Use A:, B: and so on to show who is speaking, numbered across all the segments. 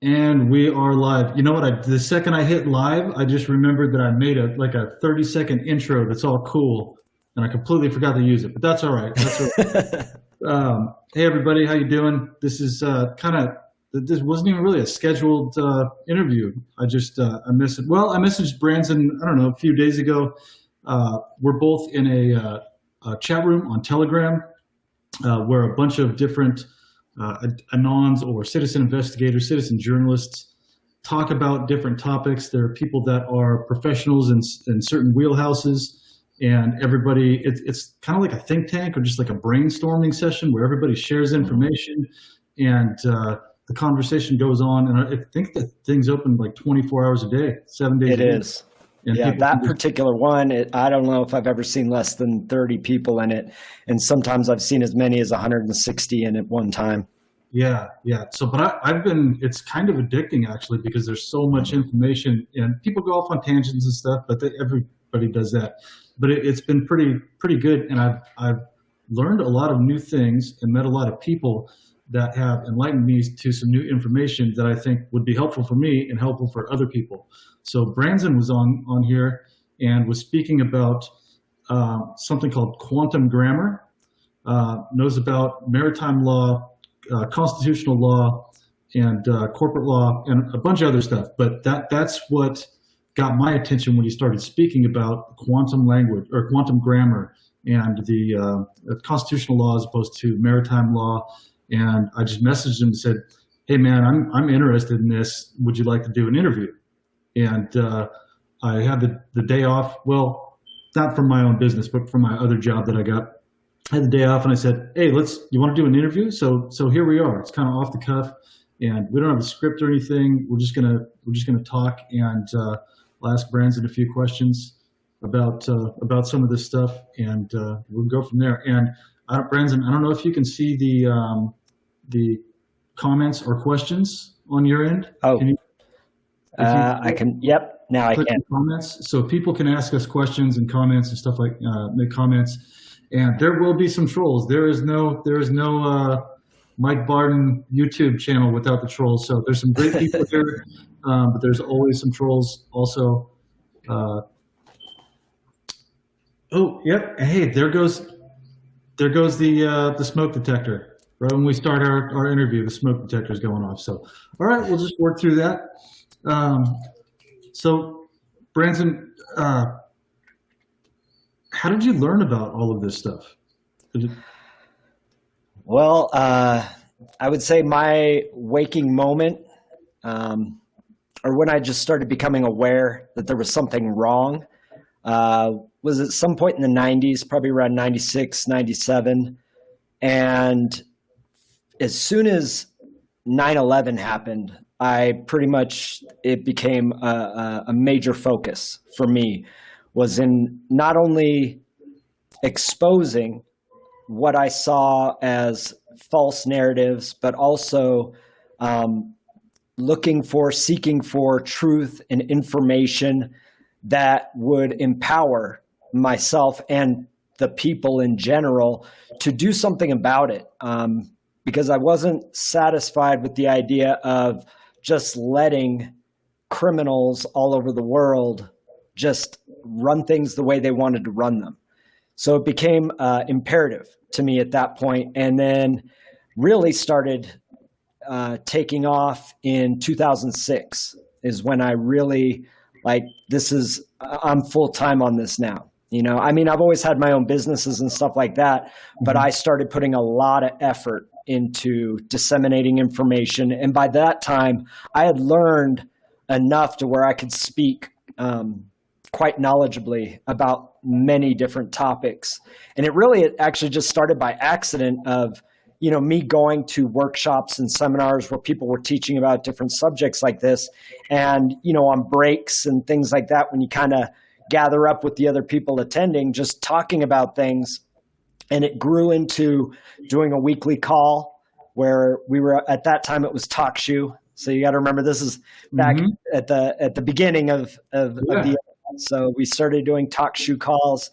A: And we are live. You know what? The second I hit live, I just remembered that I made a 30-second intro that's all cool, and I completely forgot to use it. But that's all right. That's all right. Hey everybody, how you doing? This is this wasn't even really a scheduled interview. I messaged Branson, I don't know, a few days ago. We're both in a chat room on Telegram where a bunch of different anons or citizen investigators, citizen journalists talk about different topics. There are people that are professionals in certain wheelhouses, and everybody, it's kind of like a think tank or just like a brainstorming session where everybody shares information, and the conversation goes on. And I think that thing's open like 24 hours a day, 7 days a week.
B: It is.
A: And
B: yeah, that particular one, I don't know if I've ever seen less than 30 people in it. And sometimes I've seen as many as 160 in at one time.
A: Yeah. So, but it's kind of addicting actually, because there's so much information and people go off on tangents and stuff, but everybody does that. But it's been pretty good. And I've learned a lot of new things and met a lot of people that have enlightened me to some new information that I think would be helpful for me and helpful for other people. So Branson was on here and was speaking about something called quantum grammar, knows about maritime law, constitutional law, and corporate law, and a bunch of other stuff. But that's what got my attention when he started speaking about quantum language or quantum grammar and the constitutional law as opposed to maritime law. And I just messaged him and said, "Hey man, I'm interested in this. Would you like to do an interview?" And I had the day off. Well, not from my own business, but from my other job that I got. I had the day off, and I said, "Hey, you want to do an interview?" So here we are. It's kind of off the cuff, and we don't have a script or anything. We're just gonna talk, and I'll ask Branson a few questions about some of this stuff, and we'll go from there. And Branson, I don't know if you can see the comments or questions on your end.
B: Oh, I can. Yep. Now I can.
A: Comments, so people can ask us questions and comments and stuff like make comments. And there will be some trolls. There is no Mike Barden YouTube channel without the trolls. So there's some great people here, but there's always some trolls also. Oh, yep. Hey, there goes the smoke detector. Right when we start our interview, the smoke detector is going off. So, all right, we'll just work through that. So, Branson, how did you learn about all of this stuff?
B: Well, I would say my waking moment, or when I just started becoming aware that there was something wrong, was at some point in the 90s, probably around 96, 97. And as soon as 9/11 happened, it became a major focus for me, was in not only exposing what I saw as false narratives, but also seeking for truth and information that would empower myself and the people in general to do something about it. Because I wasn't satisfied with the idea of just letting criminals all over the world just run things the way they wanted to run them. So it became imperative to me at that point, and then really started taking off in 2006 is when I really I'm full-time on this now. You know, I mean, I've always had my own businesses and stuff like that, but I started putting a lot of effort into disseminating information. And by that time, I had learned enough to where I could speak quite knowledgeably about many different topics. And it actually just started by accident of, me going to workshops and seminars where people were teaching about different subjects like this. And, on breaks and things like that, when you kind of gather up with the other people attending, just talking about things. And it grew into doing a weekly call where we were, at that time it was TalkShoe. So you got to remember, this is back at the beginning of the, so we started doing TalkShoe calls,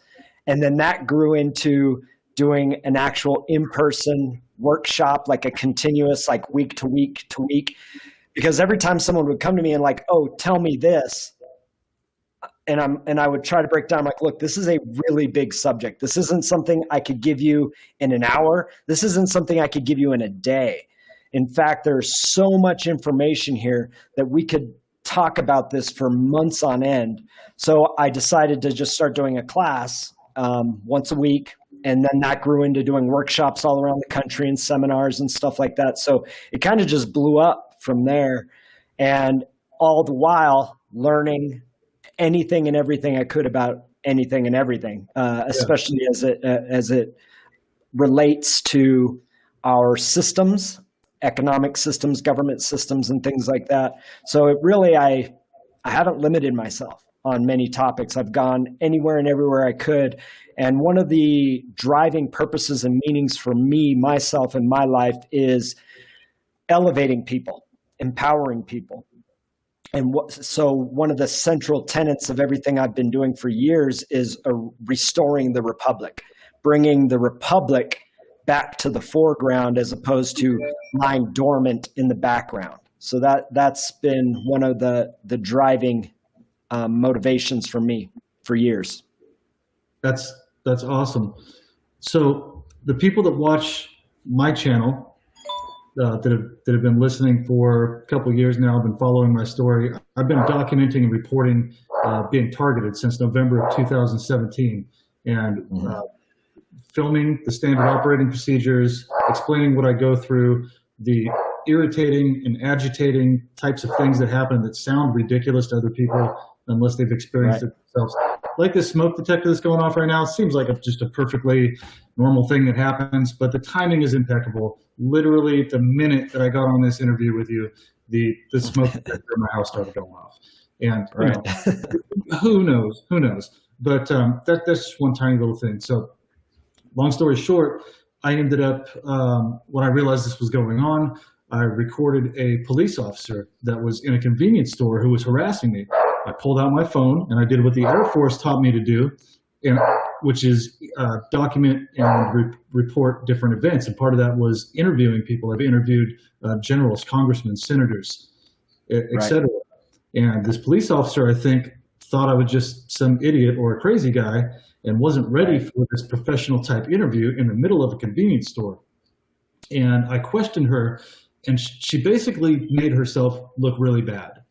B: and then that grew into doing an actual in-person workshop, like a continuous, like week to week to week. because every time someone would come to me and like, oh, tell me this, and I would try to break down like, look, this is a really big subject. This isn't something I could give you in an hour. This isn't something I could give you in a day. In fact, there's so much information here that we could talk about this for months on end. So I decided to just start doing a class once a week. And then that grew into doing workshops all around the country and seminars and stuff like that. So it kind of just blew up from there. And all the while learning anything and everything I could about anything and everything, especially as it relates to our systems, economic systems, government systems, and things like that. So it really, I haven't limited myself on many topics. I've gone anywhere and everywhere I could. And one of the driving purposes and meanings for me, myself, and my life is elevating people, empowering people. And so one of the central tenets of everything I've been doing for years is restoring the republic, bringing the republic back to the foreground as opposed to lying dormant in the background. So that's been one of the driving motivations for me for years.
A: That's awesome. So the people that watch my channel, that have been listening for a couple of years now, have been following my story. I've been documenting and reporting being targeted since November of 2017, and filming the standard operating procedures, explaining what I go through, the irritating and agitating types of things that happen that sound ridiculous to other people unless they've experienced it themselves. Like this smoke detector that's going off right now, it seems like just a perfectly normal thing that happens, but the timing is impeccable. Literally, the minute that I got on this interview with you, the smoke detector in my house started going off. And you know, who knows? But that's just one tiny little thing. So long story short, I ended up, when I realized this was going on, I recorded a police officer that was in a convenience store who was harassing me. I pulled out my phone and I did what the Air Force taught me to do, which is document and report different events. And part of that was interviewing people. I've interviewed generals, congressmen, senators, et cetera. And this police officer, I think, thought I was just some idiot or a crazy guy and wasn't ready for this professional type interview in the middle of a convenience store. And I questioned her, and she basically made herself look really bad.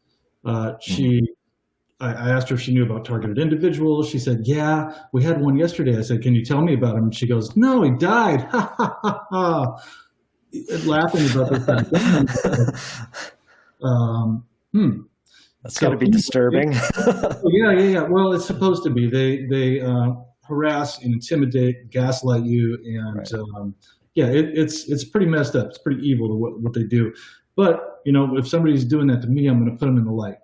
A: I asked her if she knew about targeted individuals. She said, yeah, we had one yesterday. I said, can you tell me about him? And she goes, no, he died. Ha, ha, ha, ha. Laughing about this.
B: That's got to be disturbing.
A: Yeah. Well, it's supposed to be. They harass and intimidate, gaslight you, and it's pretty messed up. It's pretty evil to what they do. But you know, if somebody's doing that to me, I'm going to put them in the light.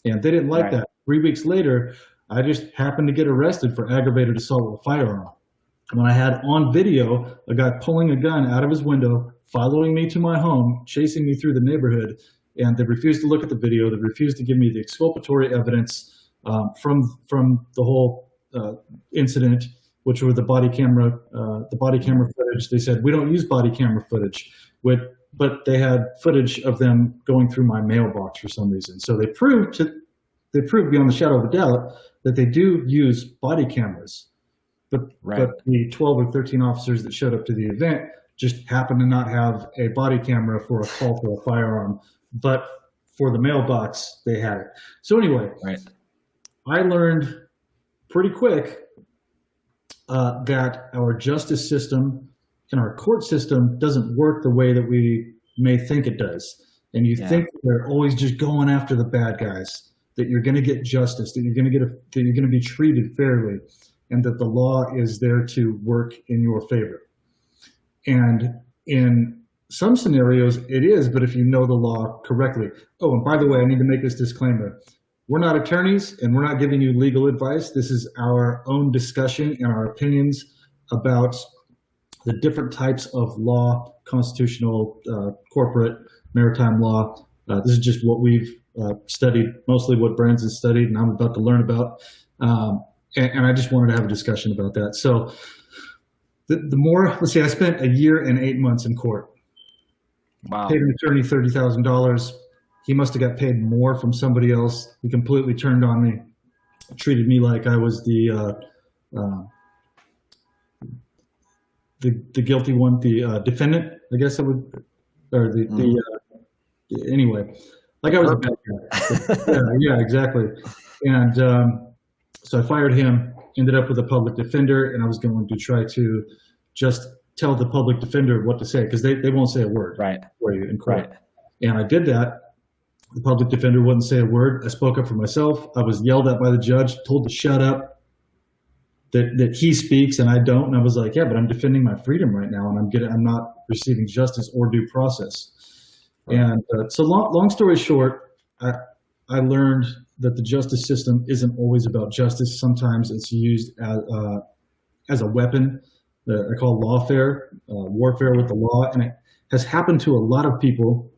A: And they didn't like that. 3 weeks later, I just happened to get arrested for aggravated assault with a firearm. When I had on video a guy pulling a gun out of his window, following me to my home, chasing me through the neighborhood, and they refused to look at the video. They refused to give me the exculpatory evidence from the whole incident, which were the body camera footage. They said, we don't use body camera footage, but they had footage of them going through my mailbox for some reason. So they proved beyond the shadow of a doubt that they do use body cameras. But the 12 or 13 officers that showed up to the event just happened to not have a body camera for a call for a firearm. But for the mailbox, they had it. So anyway, I learned pretty quick that our justice system and our court system doesn't work the way that we may think it does. And you think they're always just going after the bad guys, that you're going to get justice, that you're going to be treated fairly, and that the law is there to work in your favor. And in some scenarios it is, but if you know the law correctly. Oh, and by the way, I need to make this disclaimer. We're not attorneys and we're not giving you legal advice. This is our own discussion and our opinions about the different types of law, constitutional, corporate, maritime law. This is just what we've studied, mostly what Branson studied and I'm about to learn about. And I just wanted to have a discussion about that. So the more, let's see, I spent 1 year and 8 months in court.
B: Wow.
A: Paid an attorney $30,000. he must have got paid more from somebody else. He completely turned on me, treated me like I was the guilty one, the defendant, I guess I would, or anyway, like I was a bad guy. Yeah, exactly. And so I fired him, ended up with a public defender, and I was going to try to just tell the public defender what to say, because they won't say a word for you in court. Right. And I did that. The public defender wouldn't say a word. I spoke up for myself. I was yelled at by the judge, told to shut up, that he speaks and I don't. And I was like, yeah, but I'm defending my freedom right now, and I'm not receiving justice or due process. And so long story short, I learned that the justice system isn't always about justice. Sometimes it's used as a weapon that I call lawfare, warfare with the law. And it has happened to a lot of people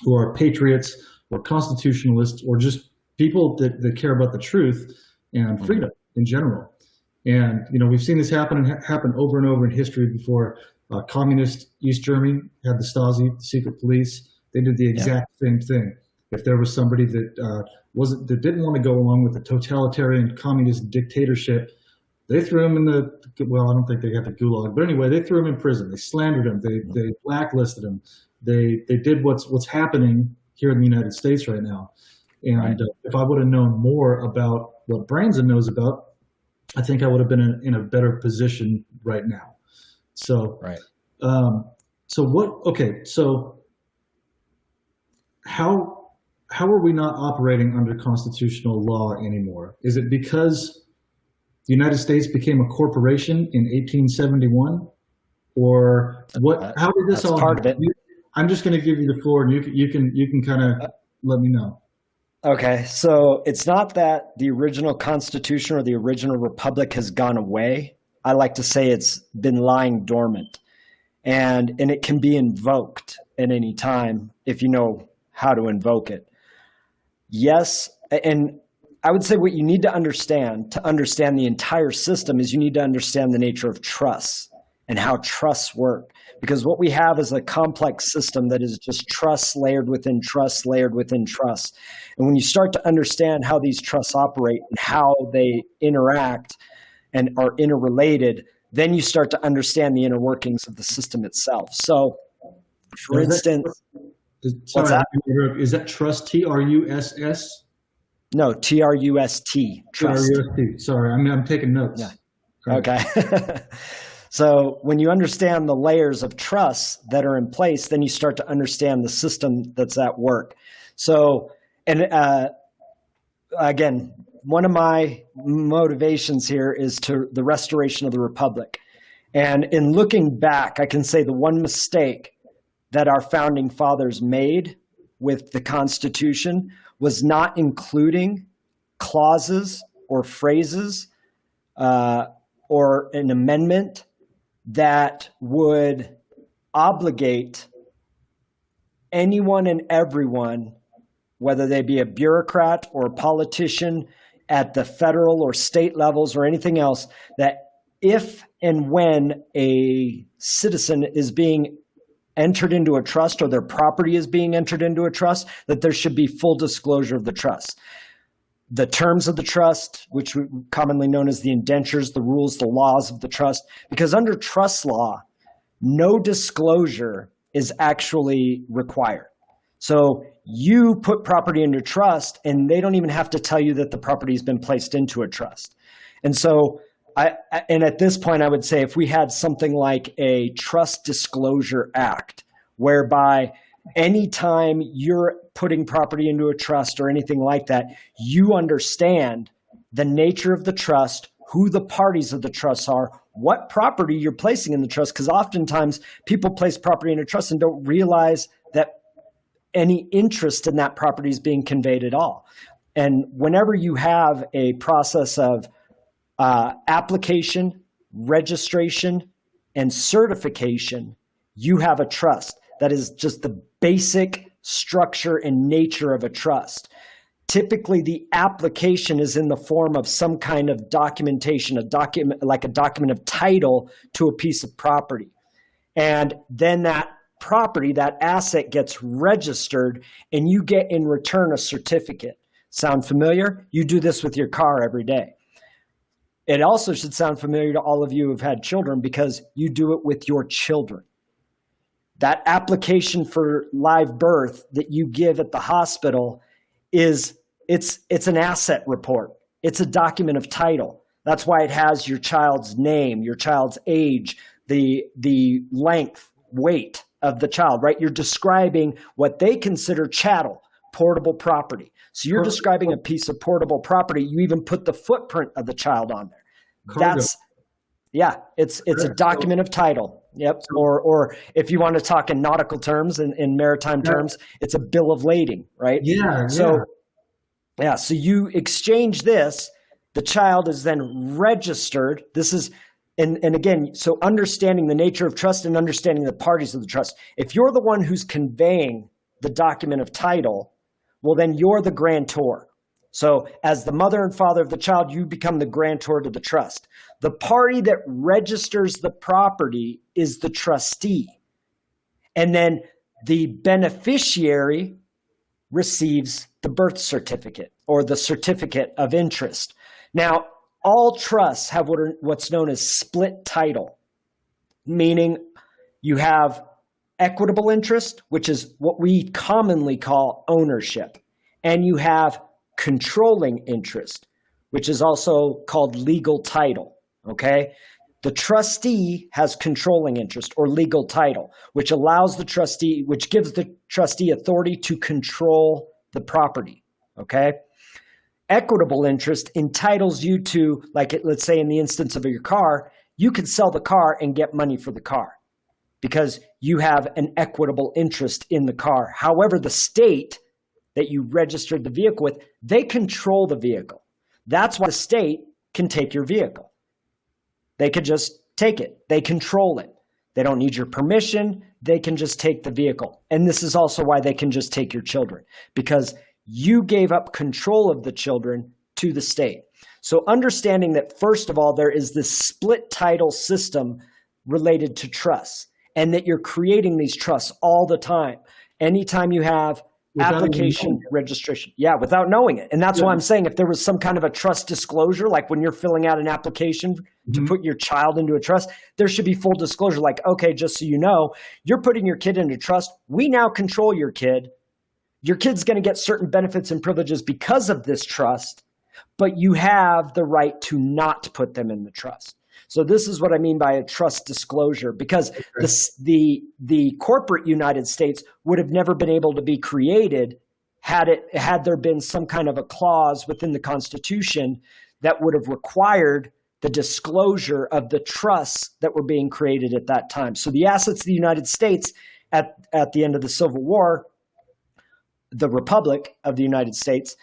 A: who are patriots or constitutionalists or just people that care about the truth and freedom in general. And, we've seen this happen over and over in history before. Communist East Germany had the Stasi, the secret police. They did the exact same thing. If there was somebody that didn't want to go along with the totalitarian communist dictatorship, they threw him in I don't think they had the gulag, but anyway, they threw him in prison. They slandered him. They blacklisted him. They did what's happening here in the United States right now. And if I would have known more about what Branson knows about, I think I would have been in a better position right now. So, so how are we not operating under constitutional law anymore? Is it because the United States became a corporation in 1871, or what? How did this all happen? I'm just going to give you the floor, and you can kind of let me know.
B: Okay, so it's not that the original Constitution or the original Republic has gone away. I like to say it's been lying dormant, and it can be invoked at any time if you know how to invoke it. Yes, and I would say what you need to understand the entire system is you need to understand the nature of trusts and how trusts work. Because what we have is a complex system that is just trusts layered within trusts, layered within trusts. And when you start to understand how these trusts operate and how they interact and are interrelated, then you start to understand the inner workings of the system itself. So, for instance, what's that?
A: Is that trust, TRUSS?
B: No, TRUST. Trust.
A: TRUST. Sorry, I'm taking notes.
B: Yeah. Okay. So when you understand the layers of trust that are in place, then you start to understand the system that's at work. So, and again, one of my motivations here is to the restoration of the Republic. And in looking back, I can say the one mistake that our founding fathers made with the Constitution was not including clauses or phrases or an amendment that would obligate anyone and everyone, whether they be a bureaucrat or a politician at the federal or state levels or anything else, that if and when a citizen is being entered into a trust or their property is being entered into a trust, that there should be full disclosure of the trust. The terms of the trust, which are commonly known as the indentures, the rules, the laws of the trust, because under trust law, no disclosure is actually required. So you put property into trust and they don't even have to tell you that the property has been placed into a trust. And so and at this point, I would say if we had something like a Trust Disclosure Act, whereby anytime you're putting property into a trust or anything like that, you understand the nature of the trust, who the parties of the trust are, what property you're placing in the trust, because oftentimes people place property in a trust and don't realize that any interest in that property is being conveyed at all. And whenever you have a process of application, registration, and certification, you have a trust. That is just the basic structure and nature of a trust. Typically, the application is in the form of some kind of documentation, like a document of title to a piece of property. And then that property, that asset gets registered, and you get in return a certificate. Sound familiar? You do this with your car every day. It also should sound familiar to all of you who've had children because you do it with your children. That application for live birth that you give at the hospital it's an asset report. It's a document of title. That's why it has your child's name, your child's age, the length, weight of the child, right? You're describing what they consider chattel, portable property. So you're describing a piece of portable property. You even put the footprint of the child on there.
A: Cargo.
B: It's a document of title. Yep. Or if you want to talk in nautical terms, in maritime terms, it's a bill of lading, right?
A: Yeah.
B: So you exchange this. The child is then registered. This is, and again, so understanding the nature of trust and understanding the parties of the trust. If you're the one who's conveying the document of title, well, then you're the grantor. So as the mother and father of the child, you become the grantor to the trust. The party that registers the property is the trustee. And then the beneficiary receives the birth certificate or the certificate of interest. Now, all trusts have what's known as split title, meaning you have equitable interest, which is what we commonly call ownership, and you have controlling interest, which is also called legal title, okay? The trustee has controlling interest or legal title, which allows the trustee, which gives the trustee authority to control the property, okay? Equitable interest entitles you to, like let's say in the instance of your car, you could sell the car and get money for the car because you have an equitable interest in the car. However, the state that you registered the vehicle with, they control the vehicle. That's why the state can take your vehicle. They could just take it. They control it. They don't need your permission. They can just take the vehicle. And this is also why they can just take your children, because you gave up control of the children to the state. So understanding that, first of all, there is this split title system related to trusts, and that you're creating these trusts all the time. Anytime you have application registration. Yeah, without knowing it. And that's why I'm saying if there was some kind of a trust disclosure, like when you're filling out an application to put your child into a trust, there should be full disclosure like, okay, just so you know, you're putting your kid into trust. We now control your kid. Your kid's going to get certain benefits and privileges because of this trust, but you have the right to not put them in the trust. So this is what I mean by a trust disclosure, because the corporate United States would have never been able to be created had there been some kind of a clause within the Constitution that would have required the disclosure of the trusts that were being created at that time. So the assets of the United States at the end of the Civil War, the Republic of the United States,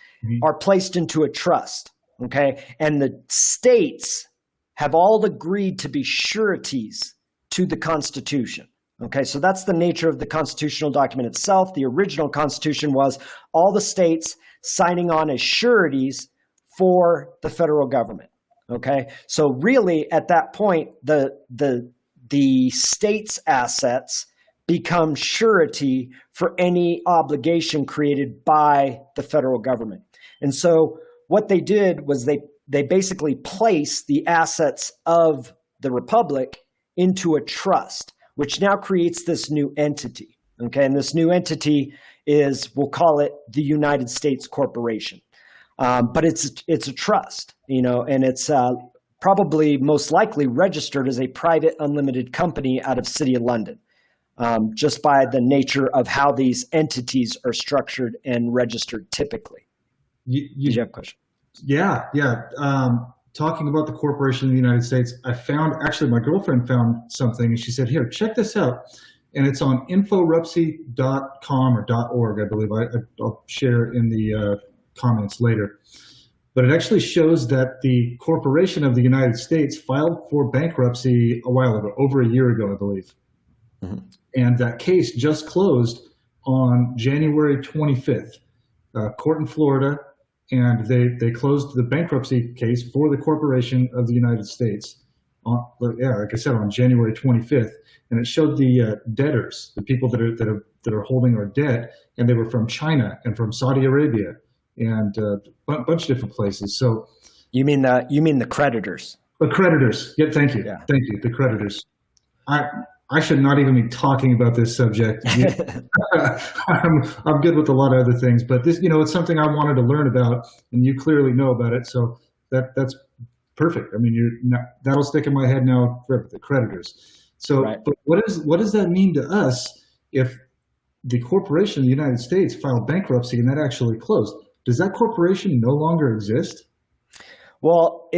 B: are placed into a trust, okay? And the states have all agreed to be sureties to the Constitution. Okay, so that's the nature of the constitutional document itself. The original Constitution was all the states signing on as sureties for the federal government. Okay, so really at that point, the state's assets become surety for any obligation created by the federal government. And so what they did was they basically placed the assets of the Republic into a trust, which now creates this new entity. Okay, and this new entity is, we'll call it the United States Corporation. But it's a trust, and it's probably most likely registered as a private unlimited company out of City of London, just by the nature of how these entities are structured and registered typically. Did you have a question?
A: Yeah. Talking about the corporation in the United States, actually my girlfriend found something and she said, here, check this out. And it's on inforupsi.com or .org, I believe. I'll share in the comments later. But it actually shows that the corporation of the United States filed for bankruptcy a while ago, over a year ago, I believe. Mm-hmm. And that case just closed on January 25th, court in Florida. And they closed the bankruptcy case for the corporation of the United States yeah, like I said, on January 25th, and it showed the debtors, the people that are holding our debt, and they were from China and from Saudi Arabia and a bunch of different places. So
B: You mean the creditors?
A: the creditors, yeah, thank you,
B: Yeah.
A: thank you, the creditors. I should not even be talking about this subject. I'm good with a lot of other things, but this, it's something I wanted to learn about, and you clearly know about it, so that's perfect. I mean, that'll stick in my head now forever. The creditors. So,
B: Right.
A: but what does that mean to us if the corporation in the United States filed bankruptcy and that actually closed? Does that corporation no longer exist?
B: Well,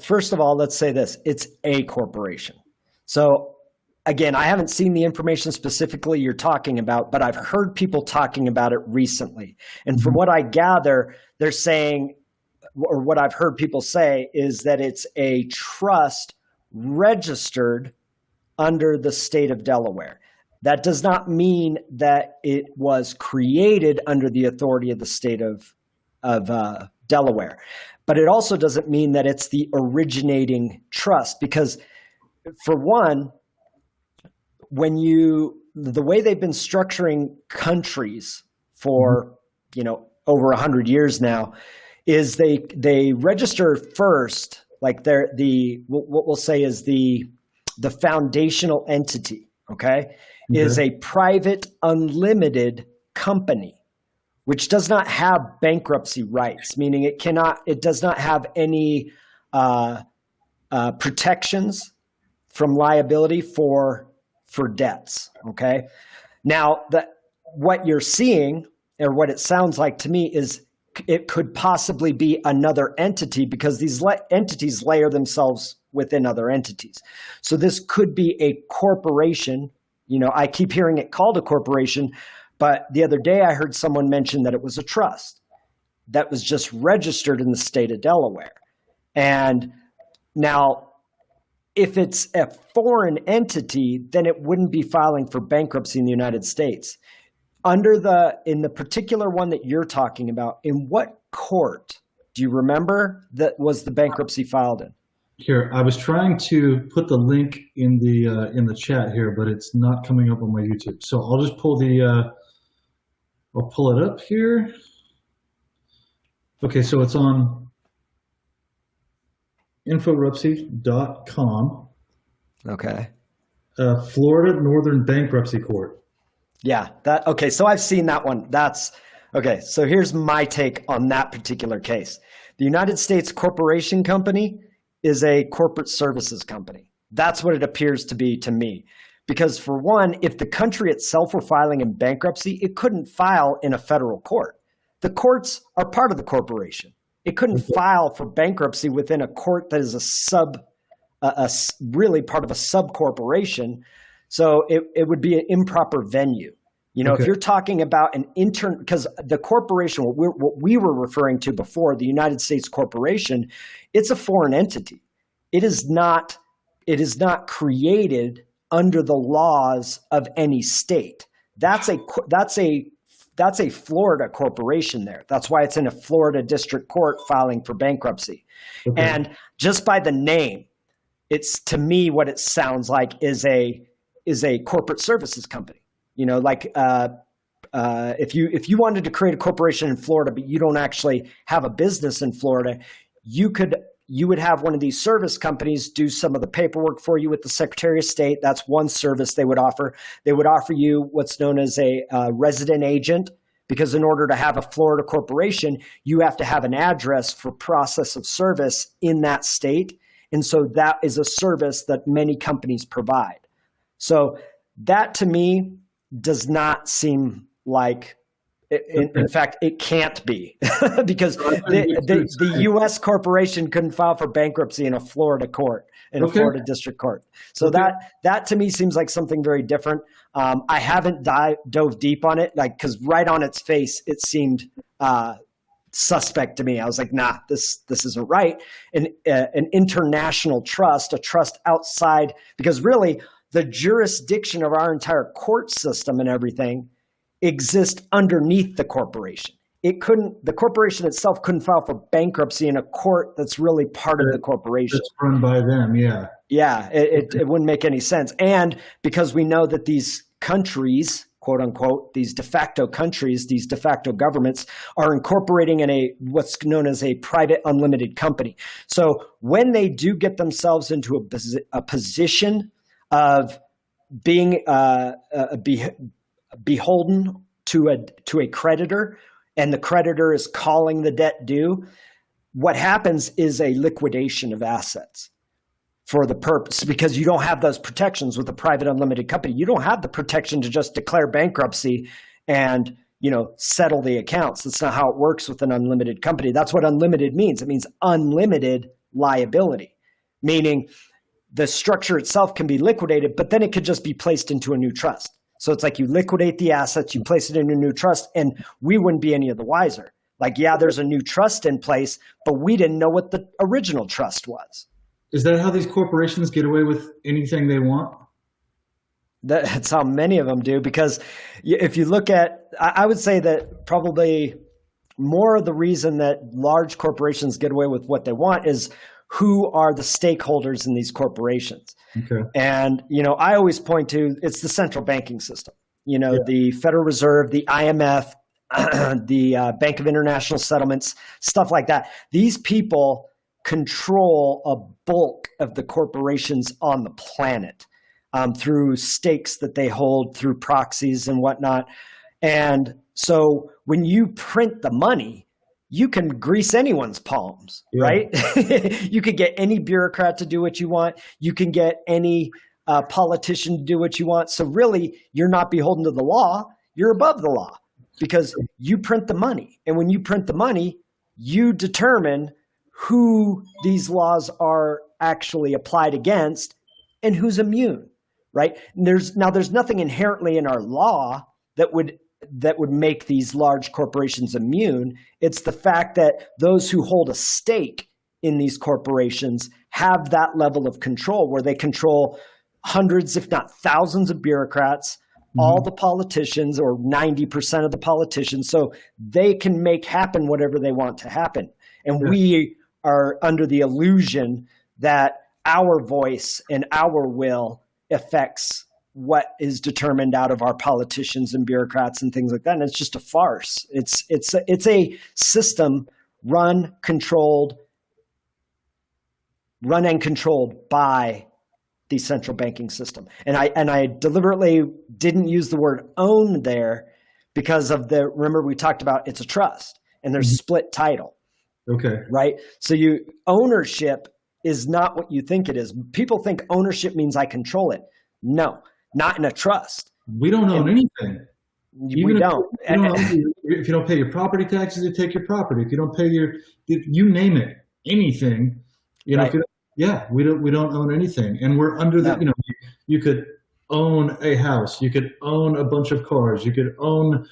B: first of all, let's say this: it's a corporation. So again, I haven't seen the information specifically you're talking about, but I've heard people talking about it recently. And from what I gather, they're saying, or what I've heard people say, is that it's a trust registered under the state of Delaware. That does not mean that it was created under the authority of the state of Delaware. But it also doesn't mean that it's the originating trust, because for one, the way they've been structuring countries for, over 100 years now, is they register first, like what we'll say is the foundational entity, okay, is a private unlimited company, which does not have bankruptcy rights, meaning it does not have any protections from liability for debts. Okay. Now what you're seeing, or what it sounds like to me, is it could possibly be another entity, because these entities layer themselves within other entities. So this could be a corporation. I keep hearing it called a corporation, but the other day I heard someone mention that it was a trust that was just registered in the state of Delaware. And now, if it's a foreign entity, then it wouldn't be filing for bankruptcy in the United States. In the particular one that you're talking about, in what court do you remember that was the bankruptcy filed in?
A: Here, I was trying to put the link in the chat here, but it's not coming up on my YouTube. So I'll just pull I'll pull it up here. Okay, so it's on inforupsy.com.
B: Okay.
A: Florida Northern Bankruptcy Court.
B: Yeah. Okay. So I've seen that one. Okay. So here's my take on that particular case. The United States Corporation Company is a corporate services company. That's what it appears to be to me. Because for one, if the country itself were filing in bankruptcy, it couldn't file in a federal court. The courts are part of the corporation. It couldn't file for bankruptcy within a court that is really part of a sub-corporation. So it would be an improper venue. If you're talking about because the corporation, what we were referring to before, the United States Corporation, it's a foreign entity. It is not created under the laws of any state. That's a Florida corporation there. That's why it's in a Florida district court filing for bankruptcy. Okay. And just by the name, to me, what it sounds like is a corporate services company. If you wanted to create a corporation in Florida, but you don't actually have a business in Florida, you would have one of these service companies do some of the paperwork for you with the Secretary of State. That's one service they would offer. They would offer you what's known as a resident agent, because in order to have a Florida corporation, you have to have an address for process of service in that state. And so that is a service that many companies provide. So that to me does not seem like, in fact, it can't be because the U.S. corporation couldn't file for bankruptcy in a Florida court, in a Florida district court. So that to me seems like something very different. I haven't dove deep on it, because right on its face, it seemed suspect to me. I was like, nah, this isn't right. An international trust, a trust outside, because really the jurisdiction of our entire court system and everything exist underneath the corporation. The corporation itself couldn't file for bankruptcy in a court that's really part of the corporation.
A: It's run by them, yeah.
B: Yeah, it wouldn't make any sense. And because we know that these countries, quote unquote, these de facto countries, these de facto governments are incorporating in what's known as a private unlimited company. So when they do get themselves into a position of being beholden to a creditor, and the creditor is calling the debt due, what happens is a liquidation of assets for the purpose, because you don't have those protections with a private unlimited company. You don't have the protection to just declare bankruptcy and, settle the accounts. That's not how it works with an unlimited company. That's what unlimited means. It means unlimited liability, meaning the structure itself can be liquidated, but then it could just be placed into a new trust. So it's like you liquidate the assets, you place it in a new trust, and we wouldn't be any of the wiser. Like, yeah, there's a new trust in place, but we didn't know what the original trust was.
A: Is that how these corporations get away with anything they want?
B: That's how many of them do, because if you look at, I would say that probably more of the reason that large corporations get away with what they want is who are the stakeholders in these corporations.
A: Okay.
B: And, I always point to, it's the central banking system, the Federal Reserve, the IMF, the Bank of International Settlements, stuff like that. These people control a bulk of the corporations on the planet through stakes that they hold through proxies and whatnot. And so when you print the money, you can grease anyone's palms, right? You could get any bureaucrat to do what you want. You can get any politician to do what you want. So really, you're not beholden to the law. You're above the law because you print the money. And when you print the money, you determine who these laws are actually applied against and who's immune, right? And there's nothing inherently in our law that would make these large corporations immune. It's the fact that those who hold a stake in these corporations have that level of control where they control hundreds, if not thousands of bureaucrats, all the politicians, or 90% of the politicians, so they can make happen whatever they want to happen. And we are under the illusion that our voice and our will affects what is determined out of our politicians and bureaucrats and things like that. And it's just a farce. It's a system run and controlled by the central banking system. And I deliberately didn't use the word own there because of remember we talked about it's a trust and there's split title.
A: Okay.
B: Right? So ownership is not what you think it is. People think ownership means I control it. No, not in a trust.
A: We don't own anything.
B: We don't.
A: If you don't pay your property taxes, they take your property. If you don't pay you name it, anything,
B: right.
A: We don't own anything. And we're under you could own a house, you could own a bunch of cars, you could own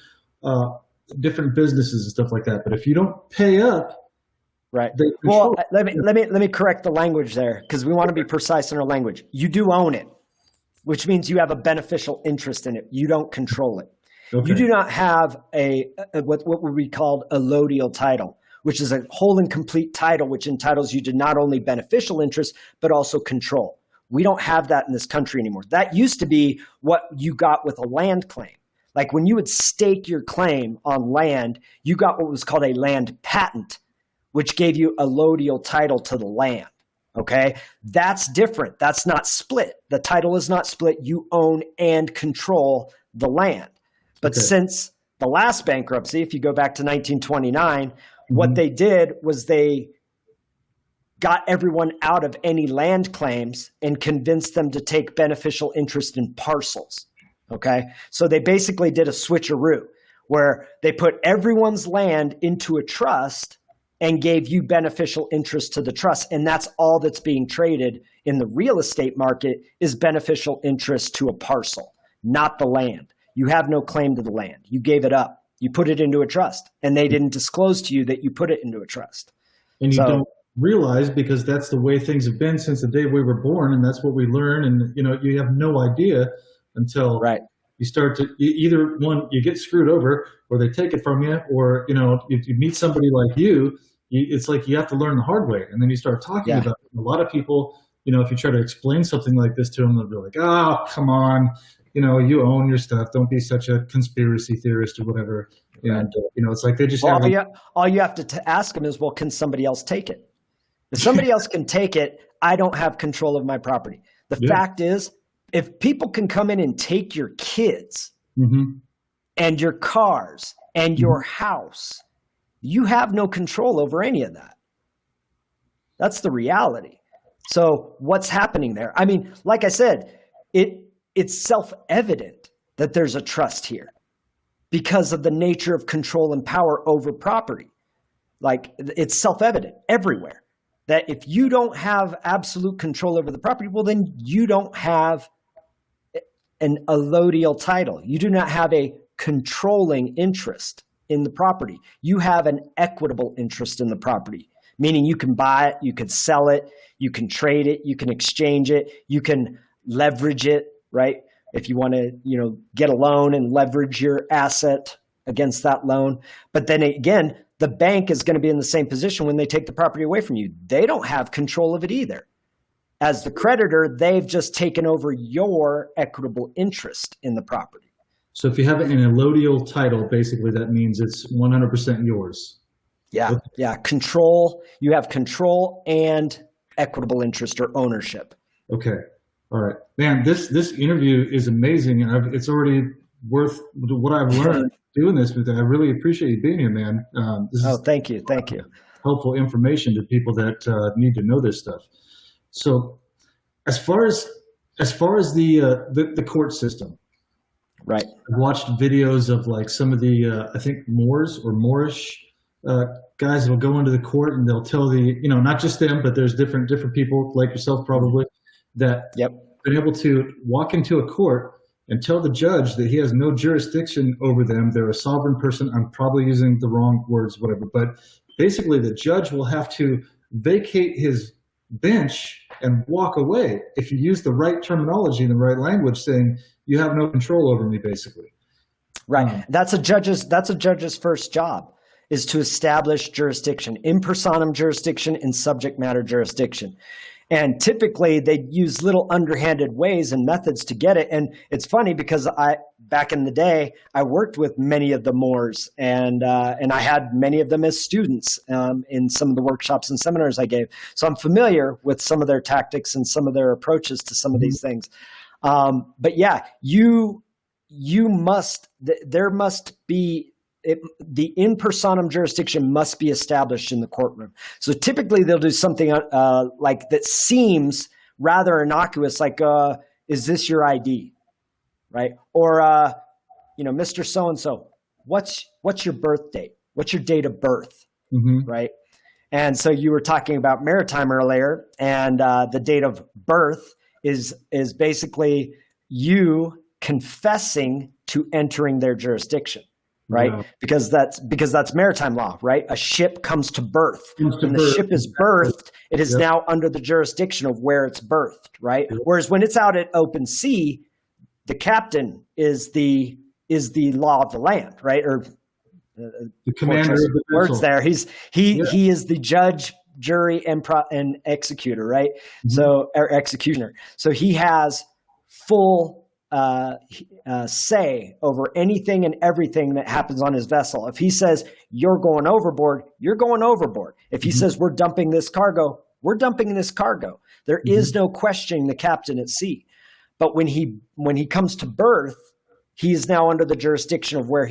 A: different businesses and stuff like that. But if you don't pay up,
B: right. Well, let me correct the language there because we want to be precise in our language. You do own it, which means you have a beneficial interest in it. You don't control it. Okay. You do not have what would be called a allodial title, which is a whole and complete title, which entitles you to not only beneficial interest, but also control. We don't have that in this country anymore. That used to be what you got with a land claim. Like when you would stake your claim on land, you got what was called a land patent, which gave you a allodial title to the land. Okay, that's different. That's not split. The title is not split. You own and control the land. But since the last bankruptcy, if you go back to 1929, what they did was they got everyone out of any land claims and convinced them to take beneficial interest in parcels. Okay, so they basically did a switcheroo where they put everyone's land into a trust and gave you beneficial interest to the trust. And that's all that's being traded in the real estate market is beneficial interest to a parcel, not the land. You have no claim to the land. You gave it up. You put it into a trust, and they didn't disclose to you that you put it into a trust.
A: And you don't realize because that's the way things have been since the day we were born, and that's what we learn. And you have no idea until you start to either one, you get screwed over, or they take it from you, or if you meet somebody like you, it's like you have to learn the hard way, and then you start talking about it. A lot of people if you try to explain something like this to them, they'll be like, oh, come on, you own your stuff. Don't be such a conspiracy theorist or whatever. And, it's like they just
B: Well,
A: have
B: all you have to ask them is, well, can somebody else take it? If somebody else can take it, I don't have control of my property. The fact is, if people can come in and take your kids and your cars and your house, you have no control over any of that. That's the reality. So what's happening there? I mean, like I said, it's self-evident that there's a trust here because of the nature of control and power over property. Like, it's self-evident everywhere that if you don't have absolute control over the property, well, then you don't have an allodial title. You do not have a controlling interest in the property. You have an equitable interest in the property, meaning you can buy it, you can sell it, you can trade it, you can exchange it, you can leverage it, right? If you want to, get a loan and leverage your asset against that loan. But then again, the bank is going to be in the same position when they take the property away from you. They don't have control of it either. As the creditor, they've just taken over your equitable interest in the property.
A: So if you have an allodial title, basically that means it's 100% yours.
B: Yeah.
A: Okay.
B: Yeah. Control. You have control and equitable interest or ownership.
A: Okay. All right, man, this interview is amazing, and it's already worth what I've learned doing this with you. I really appreciate you being here, man.
B: Thank you. Thank you.
A: Helpful information to people that need to know this stuff. So as far as the court system,
B: right?
A: I've watched videos of like some of the I think Moors or Moorish guys that'll go into the court and they'll tell not just them, but there's different people like yourself probably that been able to walk into a court and tell the judge that he has no jurisdiction over them. They're a sovereign person. I'm probably using the wrong words, whatever, but basically the judge will have to vacate his bench and walk away if you use the right terminology and the right language, saying you have no control over me, basically.
B: Right. That's a judge's first job, is to establish jurisdiction, in personam jurisdiction and subject matter jurisdiction. And typically they use little underhanded ways and methods to get it. And it's funny because back in the day, I worked with many of the Moors and I had many of them as students in some of the workshops and seminars I gave. So I'm familiar with some of their tactics and some of their approaches to some of these things. But yeah, there must be, the in personam jurisdiction must be established in the courtroom. So typically they'll do something like that seems rather innocuous, like, is this your ID, right? Or, Mr. So-and-so, what's your birth date? What's your date of birth, right? And so you were talking about maritime earlier, and the date of birth is basically you confessing to entering their jurisdiction. Right. Yeah. Because that's maritime law, right? A ship comes to birth. When the ship is birthed, it is now under the jurisdiction of where it's birthed, right? Yep. Whereas when it's out at open sea, the captain is the law of the land, right? Or
A: the commander of the
B: words there. He is the judge, jury, and executor, right? So, or executioner. So he has full say over anything and everything that happens on his vessel. If he says you're going overboard, you're going overboard. If he says we're dumping this cargo, we're dumping this cargo. There is no questioning the captain at sea. But when he comes to birth, he is now under the jurisdiction of where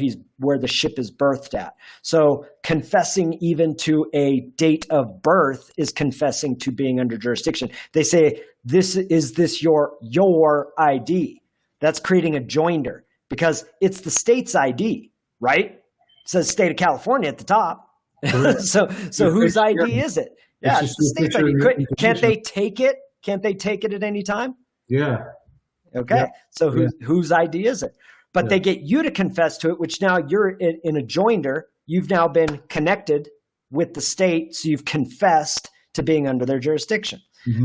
B: the ship is birthed at. So confessing even to a date of birth is confessing to being under jurisdiction. They say, is this your ID? That's creating a joinder because it's the state's ID, right? It says state of California at the top. so whose ID is it? Yeah, it's the state's ID. Can't they take it? Can't they take it at any time?
A: Yeah.
B: Okay. Yeah. So whose ID is it? But they get you to confess to it, which now you're in a joinder. You've now been connected with the state, so you've confessed to being under their jurisdiction.